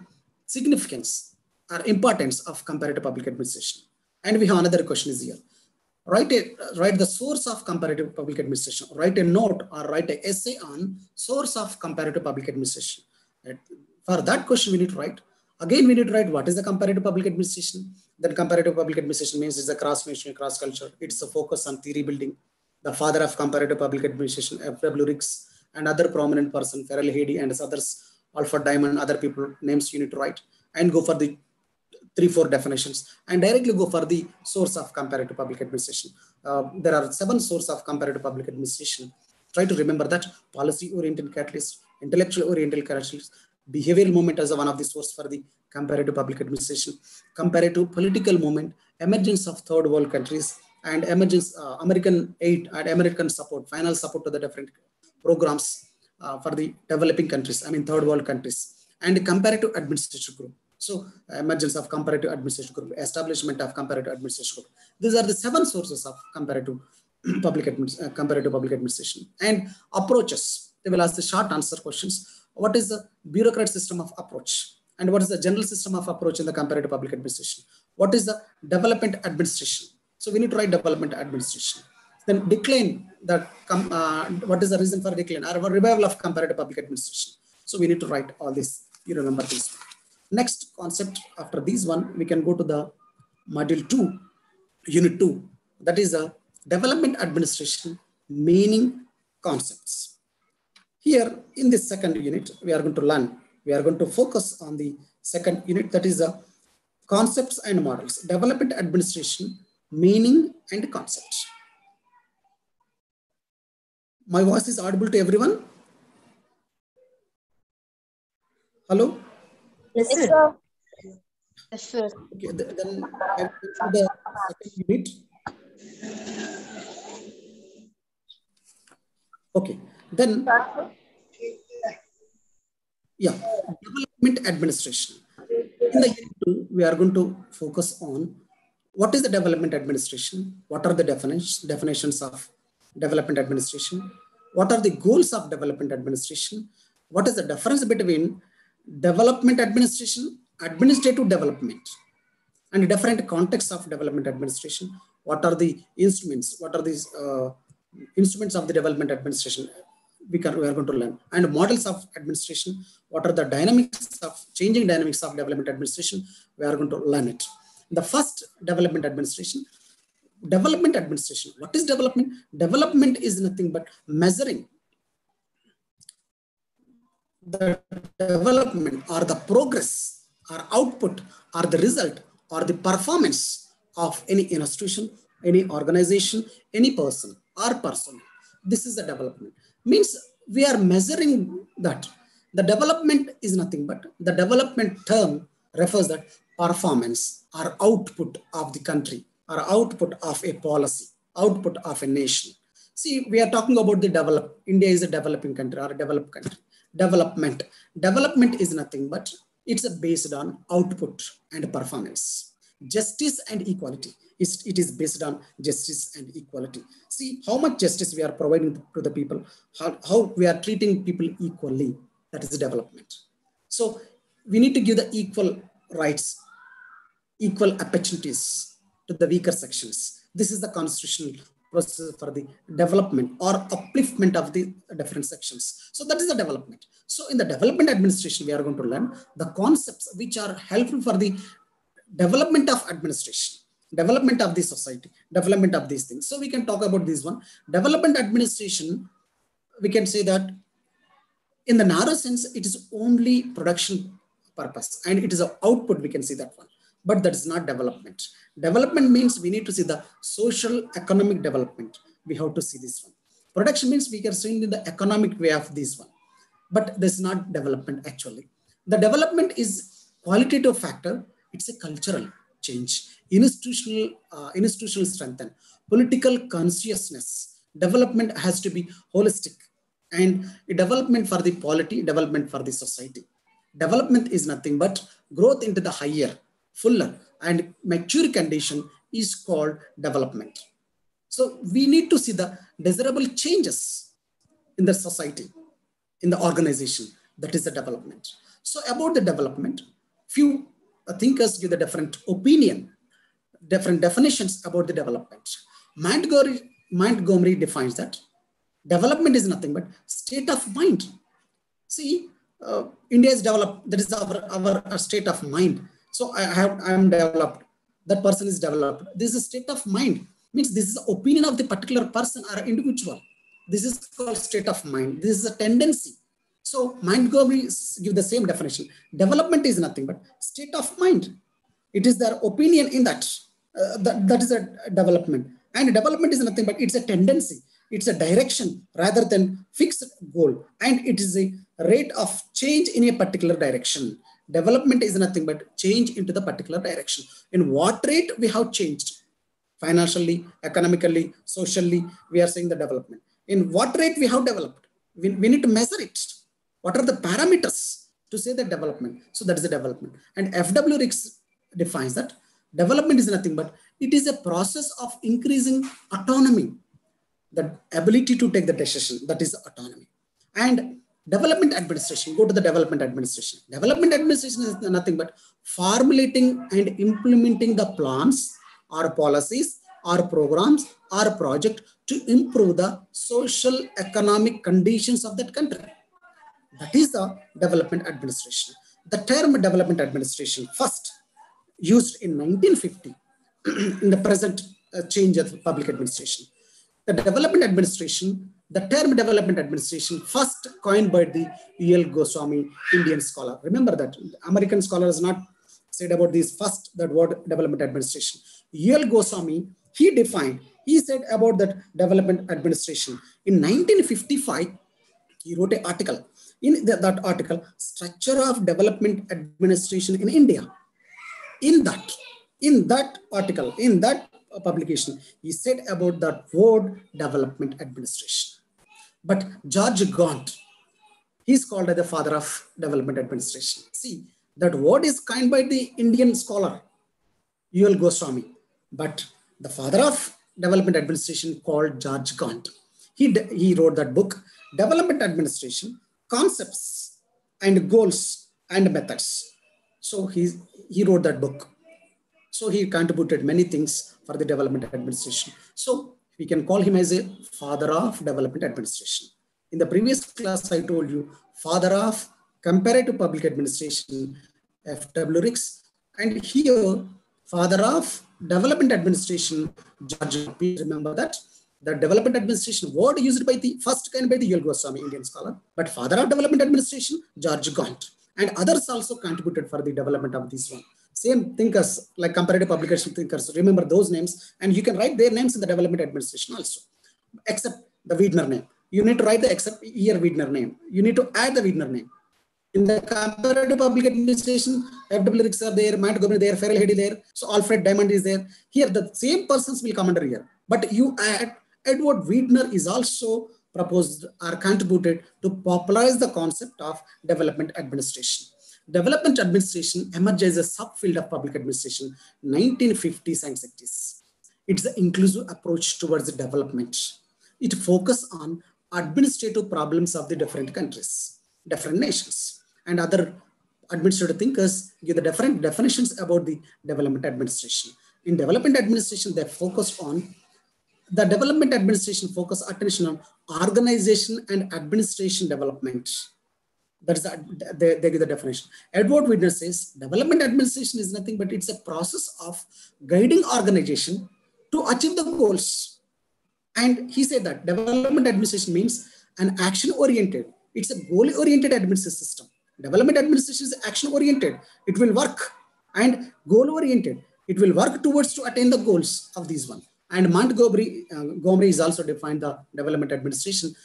significance or importance of comparative public administration. And we have another question is here. Write the source of comparative public administration. Write a note or write an essay on source of comparative public administration. For that question, we need to write. Again, we need to write what is the comparative public administration. Then comparative public administration means it's a cross-national, cross-culture. It's a focus on theory building. The father of comparative public administration, F.W. Riggs, and other prominent person, Farrell Hady and others, Alfred Diamond, other people, names you need to write. And go for the 3-4 definitions and directly go for the source of comparative public administration. There are 7 sources of comparative public administration. Try to remember that: policy-oriented catalyst, intellectual-oriented catalyst, behavioral moment as one of the sources for the comparative public administration, comparative political movement, emergence of third world countries, and emergence, American aid and American support, final support to the different programs for the developing countries, I mean third world countries, and comparative administration group. So emergence of comparative administration group, establishment of comparative administration group. These are the 7 sources of comparative public administration. And approaches, they will ask the short answer questions. What is the bureaucrat system of approach? And what is the general system of approach in the comparative public administration? What is the development administration? So we need to write development administration. Then decline, what is the reason for decline or revival of comparative public administration? So we need to write all this. You remember this. Next concept after this one, we can go to the module 2, unit 2. That is a development administration, meaning, concepts. Here in this second unit, we are going to focus on the second unit, that is a concepts and models, development administration, meaning and concepts. My voice is audible to everyone? Hello? Yes, sir. Yes, sir. Okay, then I go to the second unit. Okay, then, yeah, development administration. In the unit 2, we are going to focus on what is the development administration, what are the definitions of development administration, what are the goals of development administration, what is the difference between development administration, administrative development, and different contexts of development administration. What are the instruments? What are these instruments of the development administration? We are going to learn. And models of administration. What are the changing dynamics of development administration? We are going to learn it. The first, development administration. Development administration. What is development? Development is nothing but measuring the development or the progress or output or the result or the performance of any institution, any organization, any person or person. This is the development. Means we are measuring that. The development is nothing but the development term refers that performance or output of the country or output of a policy, output of a nation. See, we are talking about the India is a developing country or a developed country. Development is nothing but it's based on output and performance. Justice and equality. It is based on justice and equality. See how much justice we are providing to the people, how we are treating people equally. That is the development. So we need to give the equal rights, equal opportunities to the weaker sections. This is the constitutional process for the development or upliftment of the different sections. So that is the development. So in the development administration, we are going to learn the concepts which are helpful for the development of administration, development of the society, development of these things. So we can talk about this one. Development administration, we can say that in the narrow sense, it is only production purpose and it is an output, we can see that one. But that is not development. Development means we need to see the social economic development. We have to see this one. Production means we can see in the economic way of this one. But this is not development actually. The development is qualitative factor. It's a cultural change, institutional strengthen, political consciousness. Development has to be holistic, and development for the polity, development for the society. Development is nothing but growth into the higher, fuller, and mature condition is called development. So we need to see the desirable changes in the society, in the organization. That is the development. So about the development, few thinkers give the different opinion, different definitions about the development. Montgomery defines that development is nothing but state of mind. See, India is developed. That is our state of mind. So I am developed. That person is developed. This is a state of mind. Means this is the opinion of the particular person or individual. This is called state of mind. This is a tendency. So Montgomery give the same definition. Development is nothing but state of mind. It is their opinion in that. That is a development. And development is nothing but it's a tendency. It's a direction rather than fixed goal. And it is a rate of change in a particular direction. Development is nothing but change into the particular direction. In what rate we have changed? Financially, economically, socially, we are saying the development. In what rate we have developed? We need to measure it. What are the parameters to say the development? So that is the development. And F.W. Ricks defines that development is nothing but it is a process of increasing autonomy, the ability to take the decision, that is autonomy. And development administration, go to the development administration. Development administration is nothing but formulating and implementing the plans or policies or programs or project to improve the social economic conditions of that country. That is the development administration. The term development administration first used in 1950 in the present change of public administration. The development administration, the term development administration first coined by the E.L. Goswami, Indian scholar. Remember that American scholar has not said about this first, that word development administration. E.L. Goswami, he said about that development administration. In 1955, he wrote an article. In that article, Structure of Development Administration in India. In that article, in that publication, he said about that word development administration. But George Gaunt, he's called as the father of development administration. See, that word is coined by the Indian scholar, E.L. Goswami. But the father of development administration called George Gaunt. He wrote that book, Development Administration, Concepts and Goals and Methods. So he wrote that book. So he contributed many things for the development administration. So we can call him as a father of development administration. In the previous class, I told you, father of comparative public administration, F.W. Ricks, and here, father of development administration, George. Please remember that the development administration word used by the first kind by the E.L. Goswami, Indian scholar, but father of development administration, George Gaunt, and others also contributed for the development of this one. Same thinkers like comparative publication thinkers, remember those names, and you can write their names in the development administration also, except the Widner name. You need to write the except year Widner name. You need to add the Widner name. In the comparative public administration, F.W. Ricks are there, Montgomery there, Farrell Hedy there, so Alfred Diamond is there. Here, the same persons will come under here. But you add, Edward Widner is also proposed or contributed to popularize the concept of development administration. Development administration emerged as a subfield of public administration, 1950s and 60s. It's the inclusive approach towards development. It focuses on administrative problems of the different countries, different nations, and other administrative thinkers give the different definitions about the development administration. In development administration, they focus on the development administration focus attention on organization and administration development. That is they give the definition. Edward Widner says development administration is nothing but it's a process of guiding organization to achieve the goals. And he said that development administration means an action-oriented. It's a goal-oriented administration system. Development administration is action-oriented. It will work, and goal-oriented. It will work towards to attain the goals of these one. And Montgomery is also defined the development administration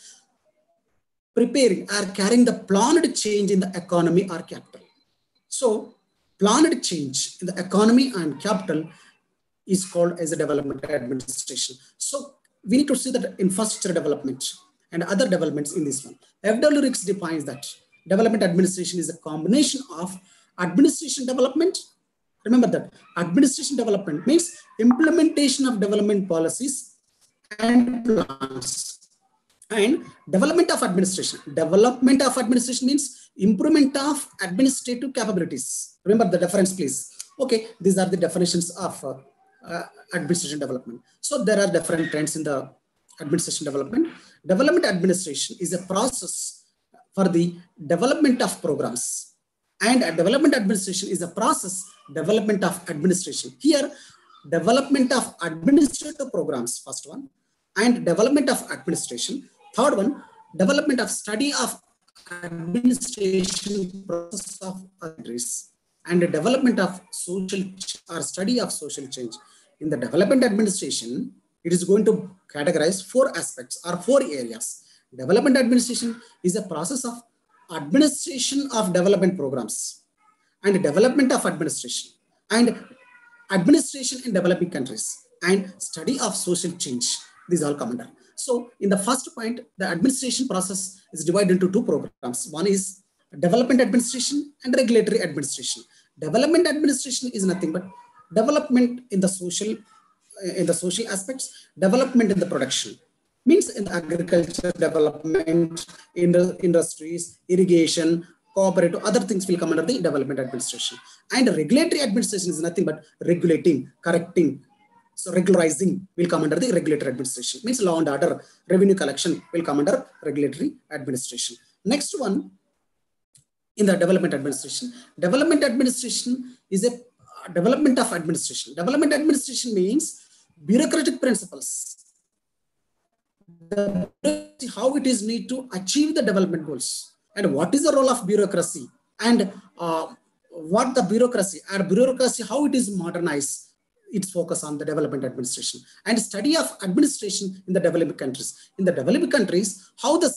preparing or carrying the planned change in the economy or capital. So planned change in the economy and capital is called as a development administration. So we need to see that infrastructure development and other developments in this one. F.W. Ricks defines that development administration is a combination of administration development. Remember that administration development means implementation of development policies and plans, and development of administration. Development of administration means improvement of administrative capabilities. Remember the difference, please. Okay, these are the definitions of administration development. So there are different trends in the administration development. Development administration is a process for the development of programs, and a development administration is a process development of administration. Here, development of administrative programs, first one, and development of administration. Third one, development of study of administration process of countries, and the development of social or study of social change. In the development administration, it is going to categorize four aspects or four areas. Development administration is a process of administration of development programs, and development of administration, and administration in developing countries, and study of social change. These all come under. So in the first point, the administration process is divided into two programs. One is development administration and regulatory administration. Development administration is nothing but development in the social aspects, development in the production. Means in agriculture development, in the industries, irrigation, cooperative, other things will come under the development administration. And regulatory administration is nothing but regulating, correcting. So regularizing will come under the regulatory administration. Means law and order, revenue collection will come under regulatory administration. Next one, in the development administration. Development administration is a development of administration. Development administration means bureaucratic principles. How it is need to achieve the development goals, and what is the role of bureaucracy, and what the bureaucracy, how it is modernized. Its focus on the development administration, and study of administration in the developing countries. In the developing countries, how the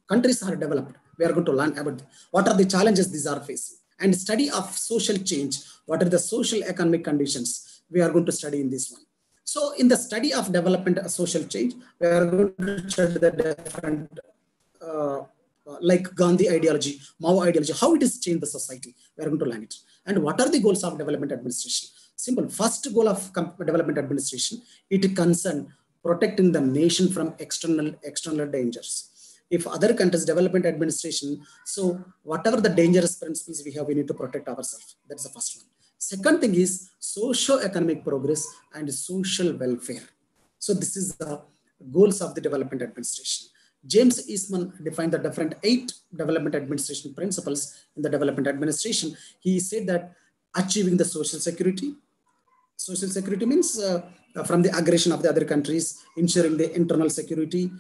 countries are developed. We are going to learn about what are the challenges these are facing, and study of social change. What are the social economic conditions we are going to study in this one. So in the study of development social change, we are going to study the different like Gandhi ideology, Mao ideology, how it has changed the society. We are going to learn it. And what are the goals of development administration? Simple. First goal of development administration, it concerns protecting the nation from external dangers. If other countries development administration, so whatever the dangerous principles we have, we need to protect ourselves. That's the first one. Second thing is socio-economic progress and social welfare. So this is the goals of the development administration. James Eastman defined the different 8 development administration principles in the development administration. He said that achieving the social security. Social security means from the aggression of the other countries, ensuring the internal security.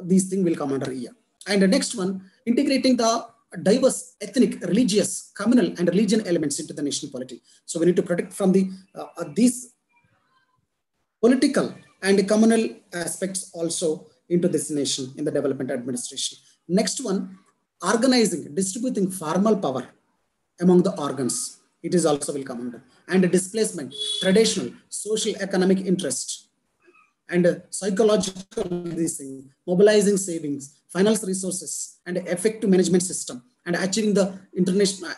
These things will come under here. And the next one, integrating the diverse ethnic, religious, communal, and religion elements into the national polity. So we need to protect from the these political and communal aspects also into this nation in the development administration. Next one, organizing, distributing formal power among the organs. It is also will come under. And displacement, traditional, social, economic interest, and psychological thing, mobilizing savings, financial resources, and effective management system, and achieving the international,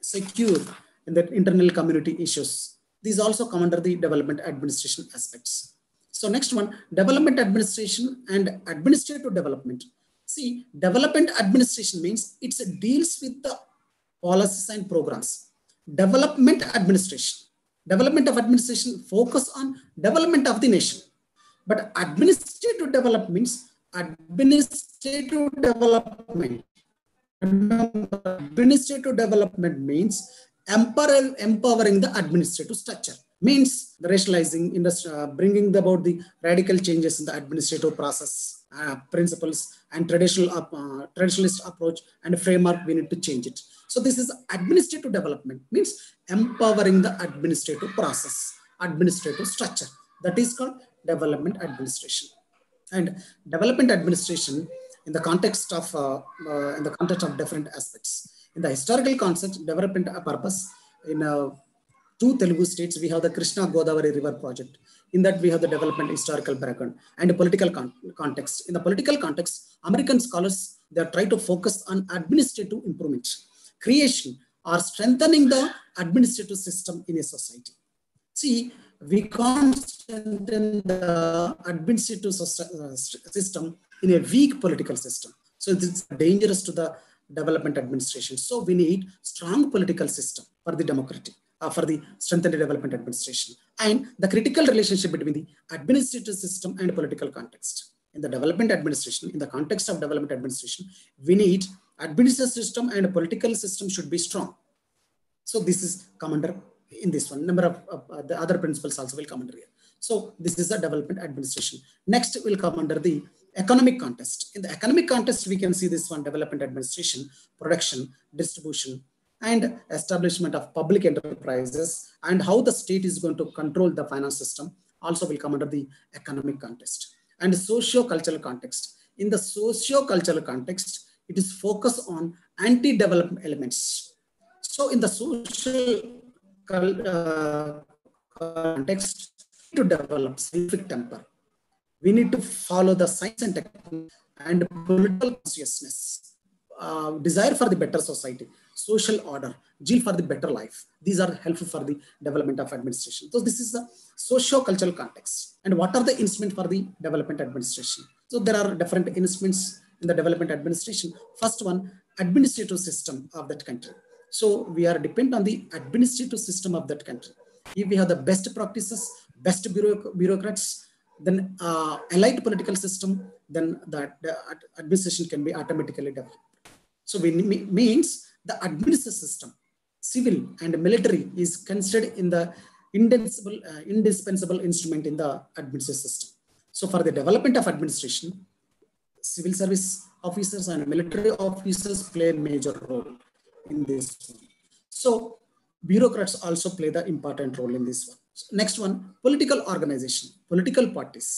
secure in the internal community issues. These also come under the development administration aspects. So next one, development administration and administrative development. See, development administration means it deals with the policies and programs. Development administration. Development of administration focus on development of the nation. But administrative development means administrative development. Administrative development means empowering the administrative structure. Means the rationalizing, bringing about the radical changes in the administrative process, principles, and traditionalist approach and framework. We need to change it. So this is administrative development, means empowering the administrative process, administrative structure. That is called development administration. And development administration in the context of different aspects. In the historical concept, development purpose in two Telugu states, we have the Krishna Godavari River project. In that, we have the development historical background and political context. In the political context, American scholars, they are trying to focus on administrative improvement, creation, or strengthening the administrative system in a society. See, we can't strengthen the administrative system in a weak political system. So it's dangerous to the development administration. So we need strong political system for the democratic, for the strengthened development administration, and the critical relationship between the administrative system and political context. In the development administration, in the context of development administration, we need administrative system and political system should be strong. So this is come under in this one. Number of the other principles also will come under here. So this is the development administration. Next will come under the economic context. In the economic context, we can see this one: development administration, production, distribution, and establishment of public enterprises, and how the state is going to control the finance system also will come under the economic context. And socio-cultural context. In the socio-cultural context, it is focused on anti-development elements. So in the social context, to develop civic temper, we need to follow the science and technology and political consciousness, desire for the better society, social order, zeal for the better life. These are helpful for the development of administration. So this is the socio-cultural context. And what are the instruments for the development administration? So there are different instruments in the development administration. First one, administrative system of that country. So we are dependent on the administrative system of that country. If we have the best practices, best bureaucrats, then allied political system, then the administration can be automatically developed. So we means the administrative system, civil and military, is considered in the indispensable instrument in the administrative system. So for the development of administration, civil service officers and military officers play a major role in this one. So bureaucrats also play the important role in this one. So next one, political organization, political parties,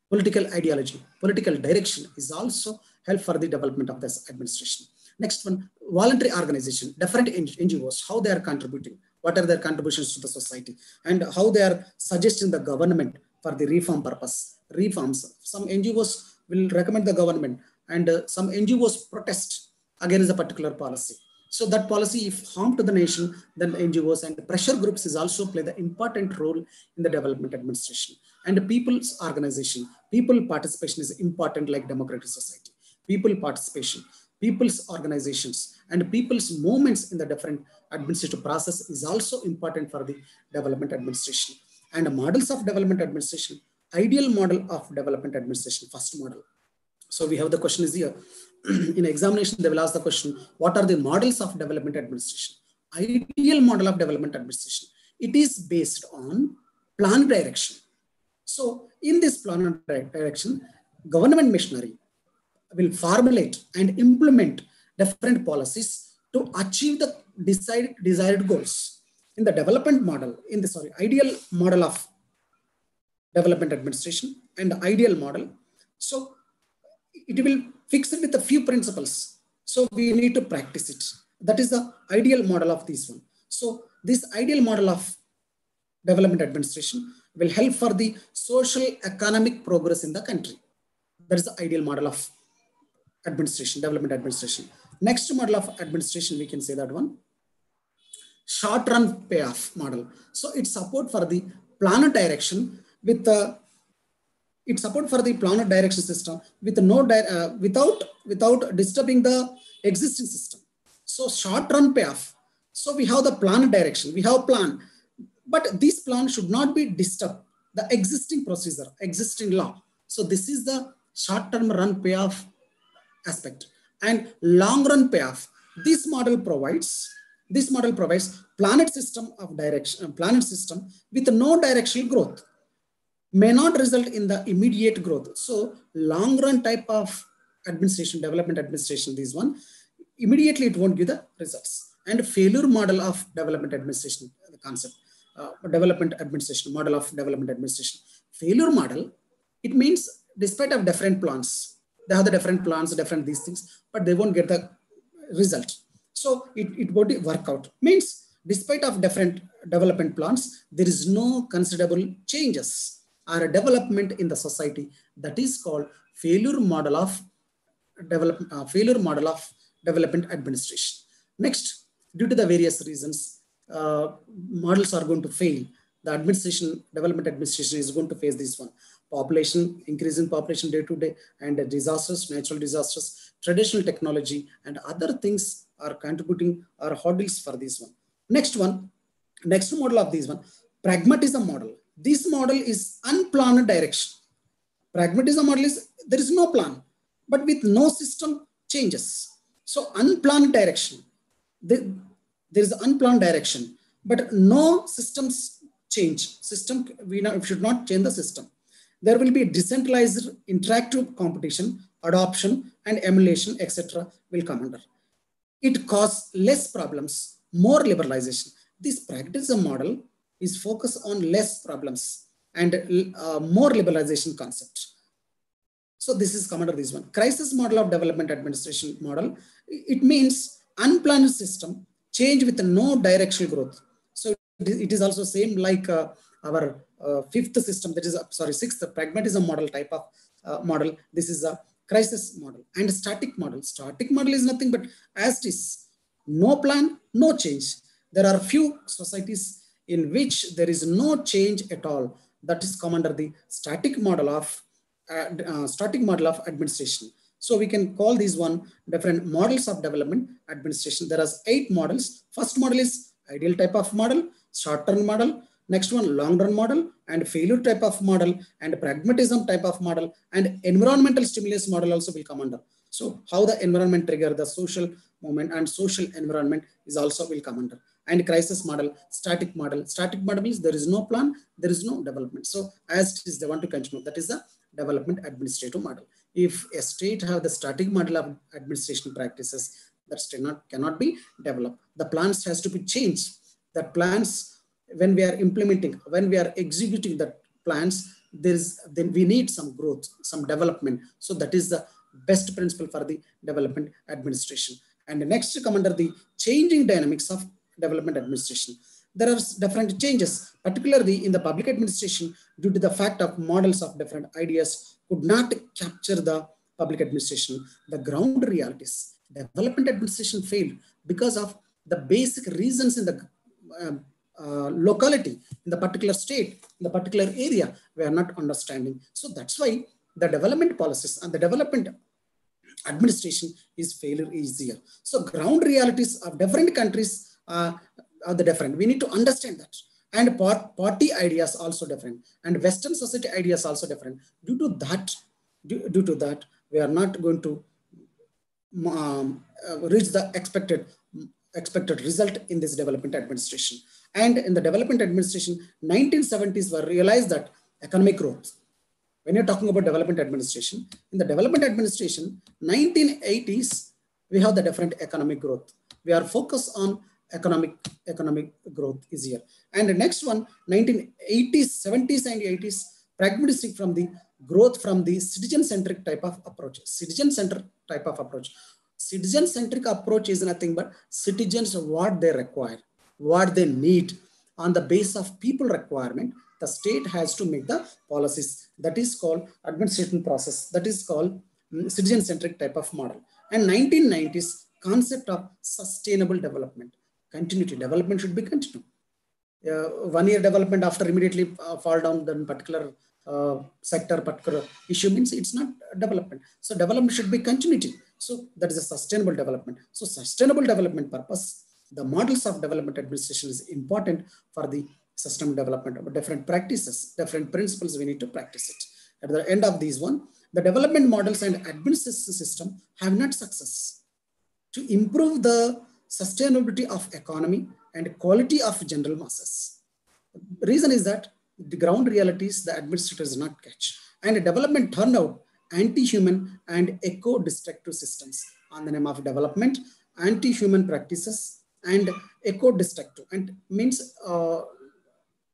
political ideology, political direction is also help for the development of this administration. Next one, voluntary organization, different NGOs, how they are contributing, what are their contributions to the society, and how they are suggesting the government for the reform purpose. Reforms, some NGOs will recommend the government, and some NGOs protest against a particular policy. So that policy, if harm to the nation, then NGOs and pressure groups is also play the important role in the development administration. And people's organization, people participation is important like democratic society. People participation, people's organizations, and people's movements in the different administrative process is also important for the development administration. And models of development administration, ideal model of development administration, first model. So we have the question is here. In examination, they will ask the question, what are the models of development administration? Ideal model of development administration. It is based on plan direction. So in this plan direction, government machinery will formulate and implement different policies to achieve the desired goals. In the development model, in the ideal model of development administration and ideal model. So it will fix it with a few principles. So we need to practice it. That is the ideal model of this one. So this ideal model of development administration will help for the social economic progress in the country. That is the ideal model of administration, development administration. Next model of administration, we can say that one, short run payoff model. So it's support for the planar direction with the direction system with no without disturbing the existing system. So short run payoff. So we have the plan direction, we have plan, but this plan should not be disturbed the existing procedure, existing law. So this is the short term run payoff aspect. And long run payoff, this model provides planet system of direction, planet system with no directional growth, may not result in the immediate growth. So long run type of administration, development administration, this one, immediately it won't give the results. And failure model of development administration, the concept, development administration, model of development administration. Failure model, it means despite of different plans, they have the different plans, different these things, but they won't get the result. So it won't work out. Means Despite of different development plans, there is no considerable changes or a development in the society. That is called failure model of development administration. Next, due to the various reasons, models are going to fail. The development administration is going to face this one. Population, increasing population day to day, and disasters, natural disasters, traditional technology, and other things are contributing or hurdles for this one. Next model of this one, pragmatism model. This model is unplanned direction. Pragmatism model is there is no plan, but with no system changes. So unplanned direction. There is unplanned direction, but no systems change. We should not change the system. There will be decentralized interactive competition, adoption, and emulation, etc. will come under. It causes less problems, more liberalization. This pragmatism model is focused on less problems and more liberalization concept. So this is come under this one. Crisis model of development administration model. It means unplanned system, change with no directional growth. So it is also same like our fifth system, that is, sixth pragmatism model type of model. This is a crisis model. And static model. Static model is nothing but as it is, no plan, no change. There are few societies in which there is no change at all. That is come under the static model of administration. So we can call these one different models of development administration. There are 8 models. First model is ideal type of model, short-term model. Next one, long-run model, and failure type of model, and pragmatism type of model, and environmental stimulus model also will come under. So how the environment trigger the social movement and social environment is also will come under. And crisis model, static model. Static model means there is no plan, there is no development. So as it is, they want to continue. That is the development administrative model. If a state have the static model of administration practices, that state cannot be developed. The plans has to be changed. The plans, when we are implementing, when we are executing the plans, then we need some growth, some development. So that is the best principle for the development administration. And the next come under the changing dynamics of development administration. There are different changes, particularly in the public administration, due to the fact of models of different ideas could not capture the public administration. The ground realities, development administration failed because of the basic reasons in the locality, in the particular state, in the particular area, we are not understanding. So that's why the development policies and the development administration is failure easier. So ground realities of different countries are the different. We need to understand that. And party ideas also different. And Western society ideas also different. Due to that, we are not going to reach the expected result in this development administration. And in the development administration, 1970s were realized that economic growth. When you're talking about development administration, in the development administration, 1980s, we have the different economic growth. We are focused on economic growth is here. And the next one, 1980s, 70s and 80s, pragmatic from the growth from the citizen-centric type of approach. Citizen-centric type of approach. Citizen-centric approach is nothing but citizens what they require, what they need. On the base of people requirement, the state has to make the policies. That is called administration process. That is called citizen-centric type of model. And 1990s concept of sustainable development. Continuity. Development should be continued. 1 year development after immediately fall down the particular sector, particular issue means it's not development. So development should be continuity. So that is a sustainable development. So sustainable development purpose, the models of development administration is important for the system development of different practices, different principles we need to practice it. At the end of these one, the development models and administration system have not success to improve the sustainability of economy and quality of general masses. The reason is that the ground realities the administrators not catch, and development turned out anti-human and eco-destructive systems on the name of development, anti-human practices and eco-destructive, and means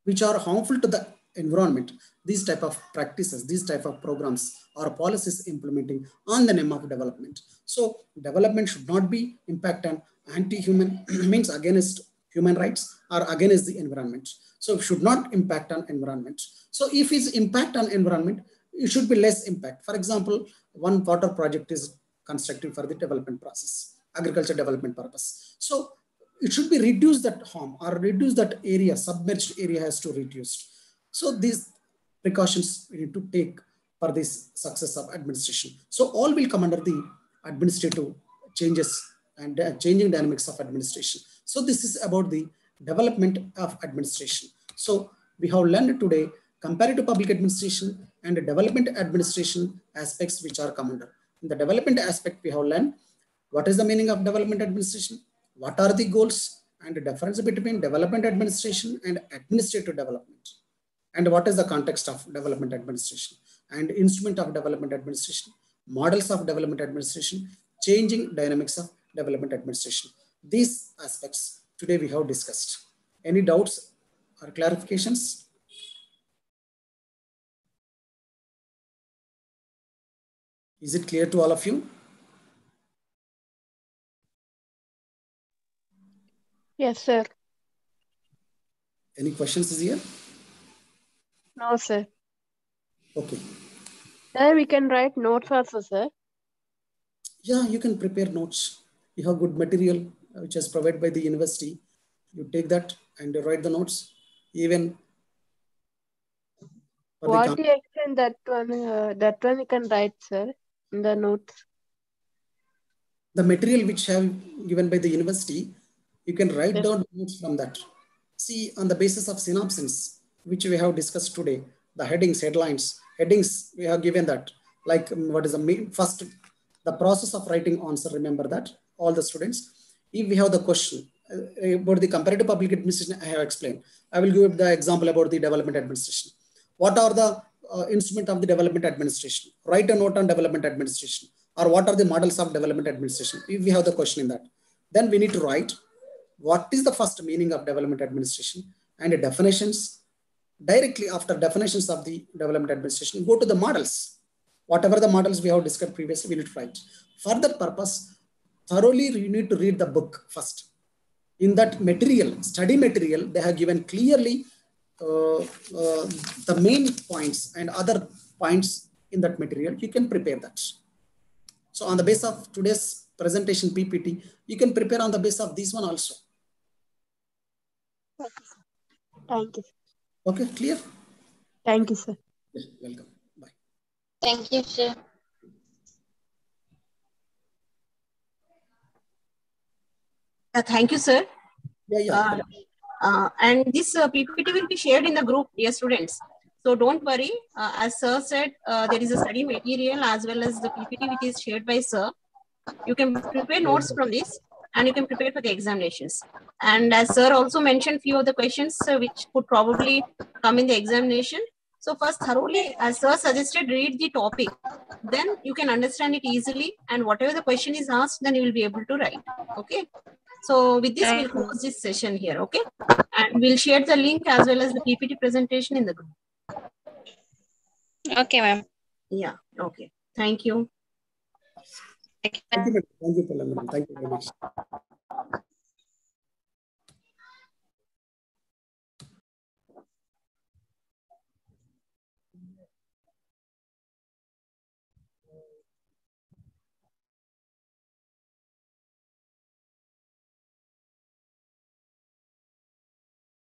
which are harmful to the environment. These type of practices, these type of programs or policies implementing on the name of development. So development should not be impact on anti-human means against human rights or against the environment. So it should not impact on environment. So if it's impact on environment, it should be less impact. For example, one water project is constructing for the development process, agriculture development purpose. So it should be reduce that harm or reduce that area, submerged area has to reduce. So these precautions we need to take for this success of administration. So all will come under the administrative changes and changing dynamics of administration. So this is about the development of administration. So we have learned today comparative public administration and development administration aspects which are come under. In the development aspect, we have learned what is the meaning of development administration, what are the goals, and the difference between development administration and administrative development, and what is the context of development administration and instrument of development administration, models of development administration, changing dynamics of development administration. These aspects today we have discussed. Any doubts or clarifications? Is it clear to all of you? Yes, sir. Any questions is here? No, sir. Okay. There we can write notes also, sir. Yeah, you can prepare notes. You have good material which is provided by the university. You take that and you write the notes. Even What do you explain that one you can write, sir, in the notes. The material which have given by the university, you can write down notes from that. See, on the basis of synopsis, which we have discussed today, the headings, headlines, we have given that. Like what is the main, first, the process of writing answer, remember that, all the students. If we have the question about the comparative public administration, I have explained. I will give the example about the development administration. What are the instrument of the development administration? Write a note on development administration. Or what are the models of development administration? If we have the question in that, then we need to write what is the first meaning of development administration and the definitions. Directly after definitions of the development administration, go to the models. Whatever the models we have discussed previously, we need to write. For that purpose, thoroughly you need to read the book first. In that material, study material, they have given clearly the main points and other points in that material. You can prepare that. So on the basis of today's presentation PPT, you can prepare on the basis of this one also. Okay, sir. Thank you. Okay, clear? Thank you, sir. Yes, welcome. Bye. Thank you, sir. Thank you, sir. Yeah. And this PPT will be shared in the group, dear students. So don't worry. As sir said, there is a study material as well as the PPT which is shared by sir. You can prepare notes from this and you can prepare for the examinations. And as sir also mentioned few of the questions which could probably come in the examination. So first thoroughly, as sir suggested, read the topic. Then you can understand it easily, and whatever the question is asked, then you will be able to write. Okay. So with this, we'll close this session here. Okay. And we'll share the link as well as the PPT presentation in the group. Okay, ma'am. Yeah. Okay. Thank you. Thank you. Thank you very much. Thank you very much.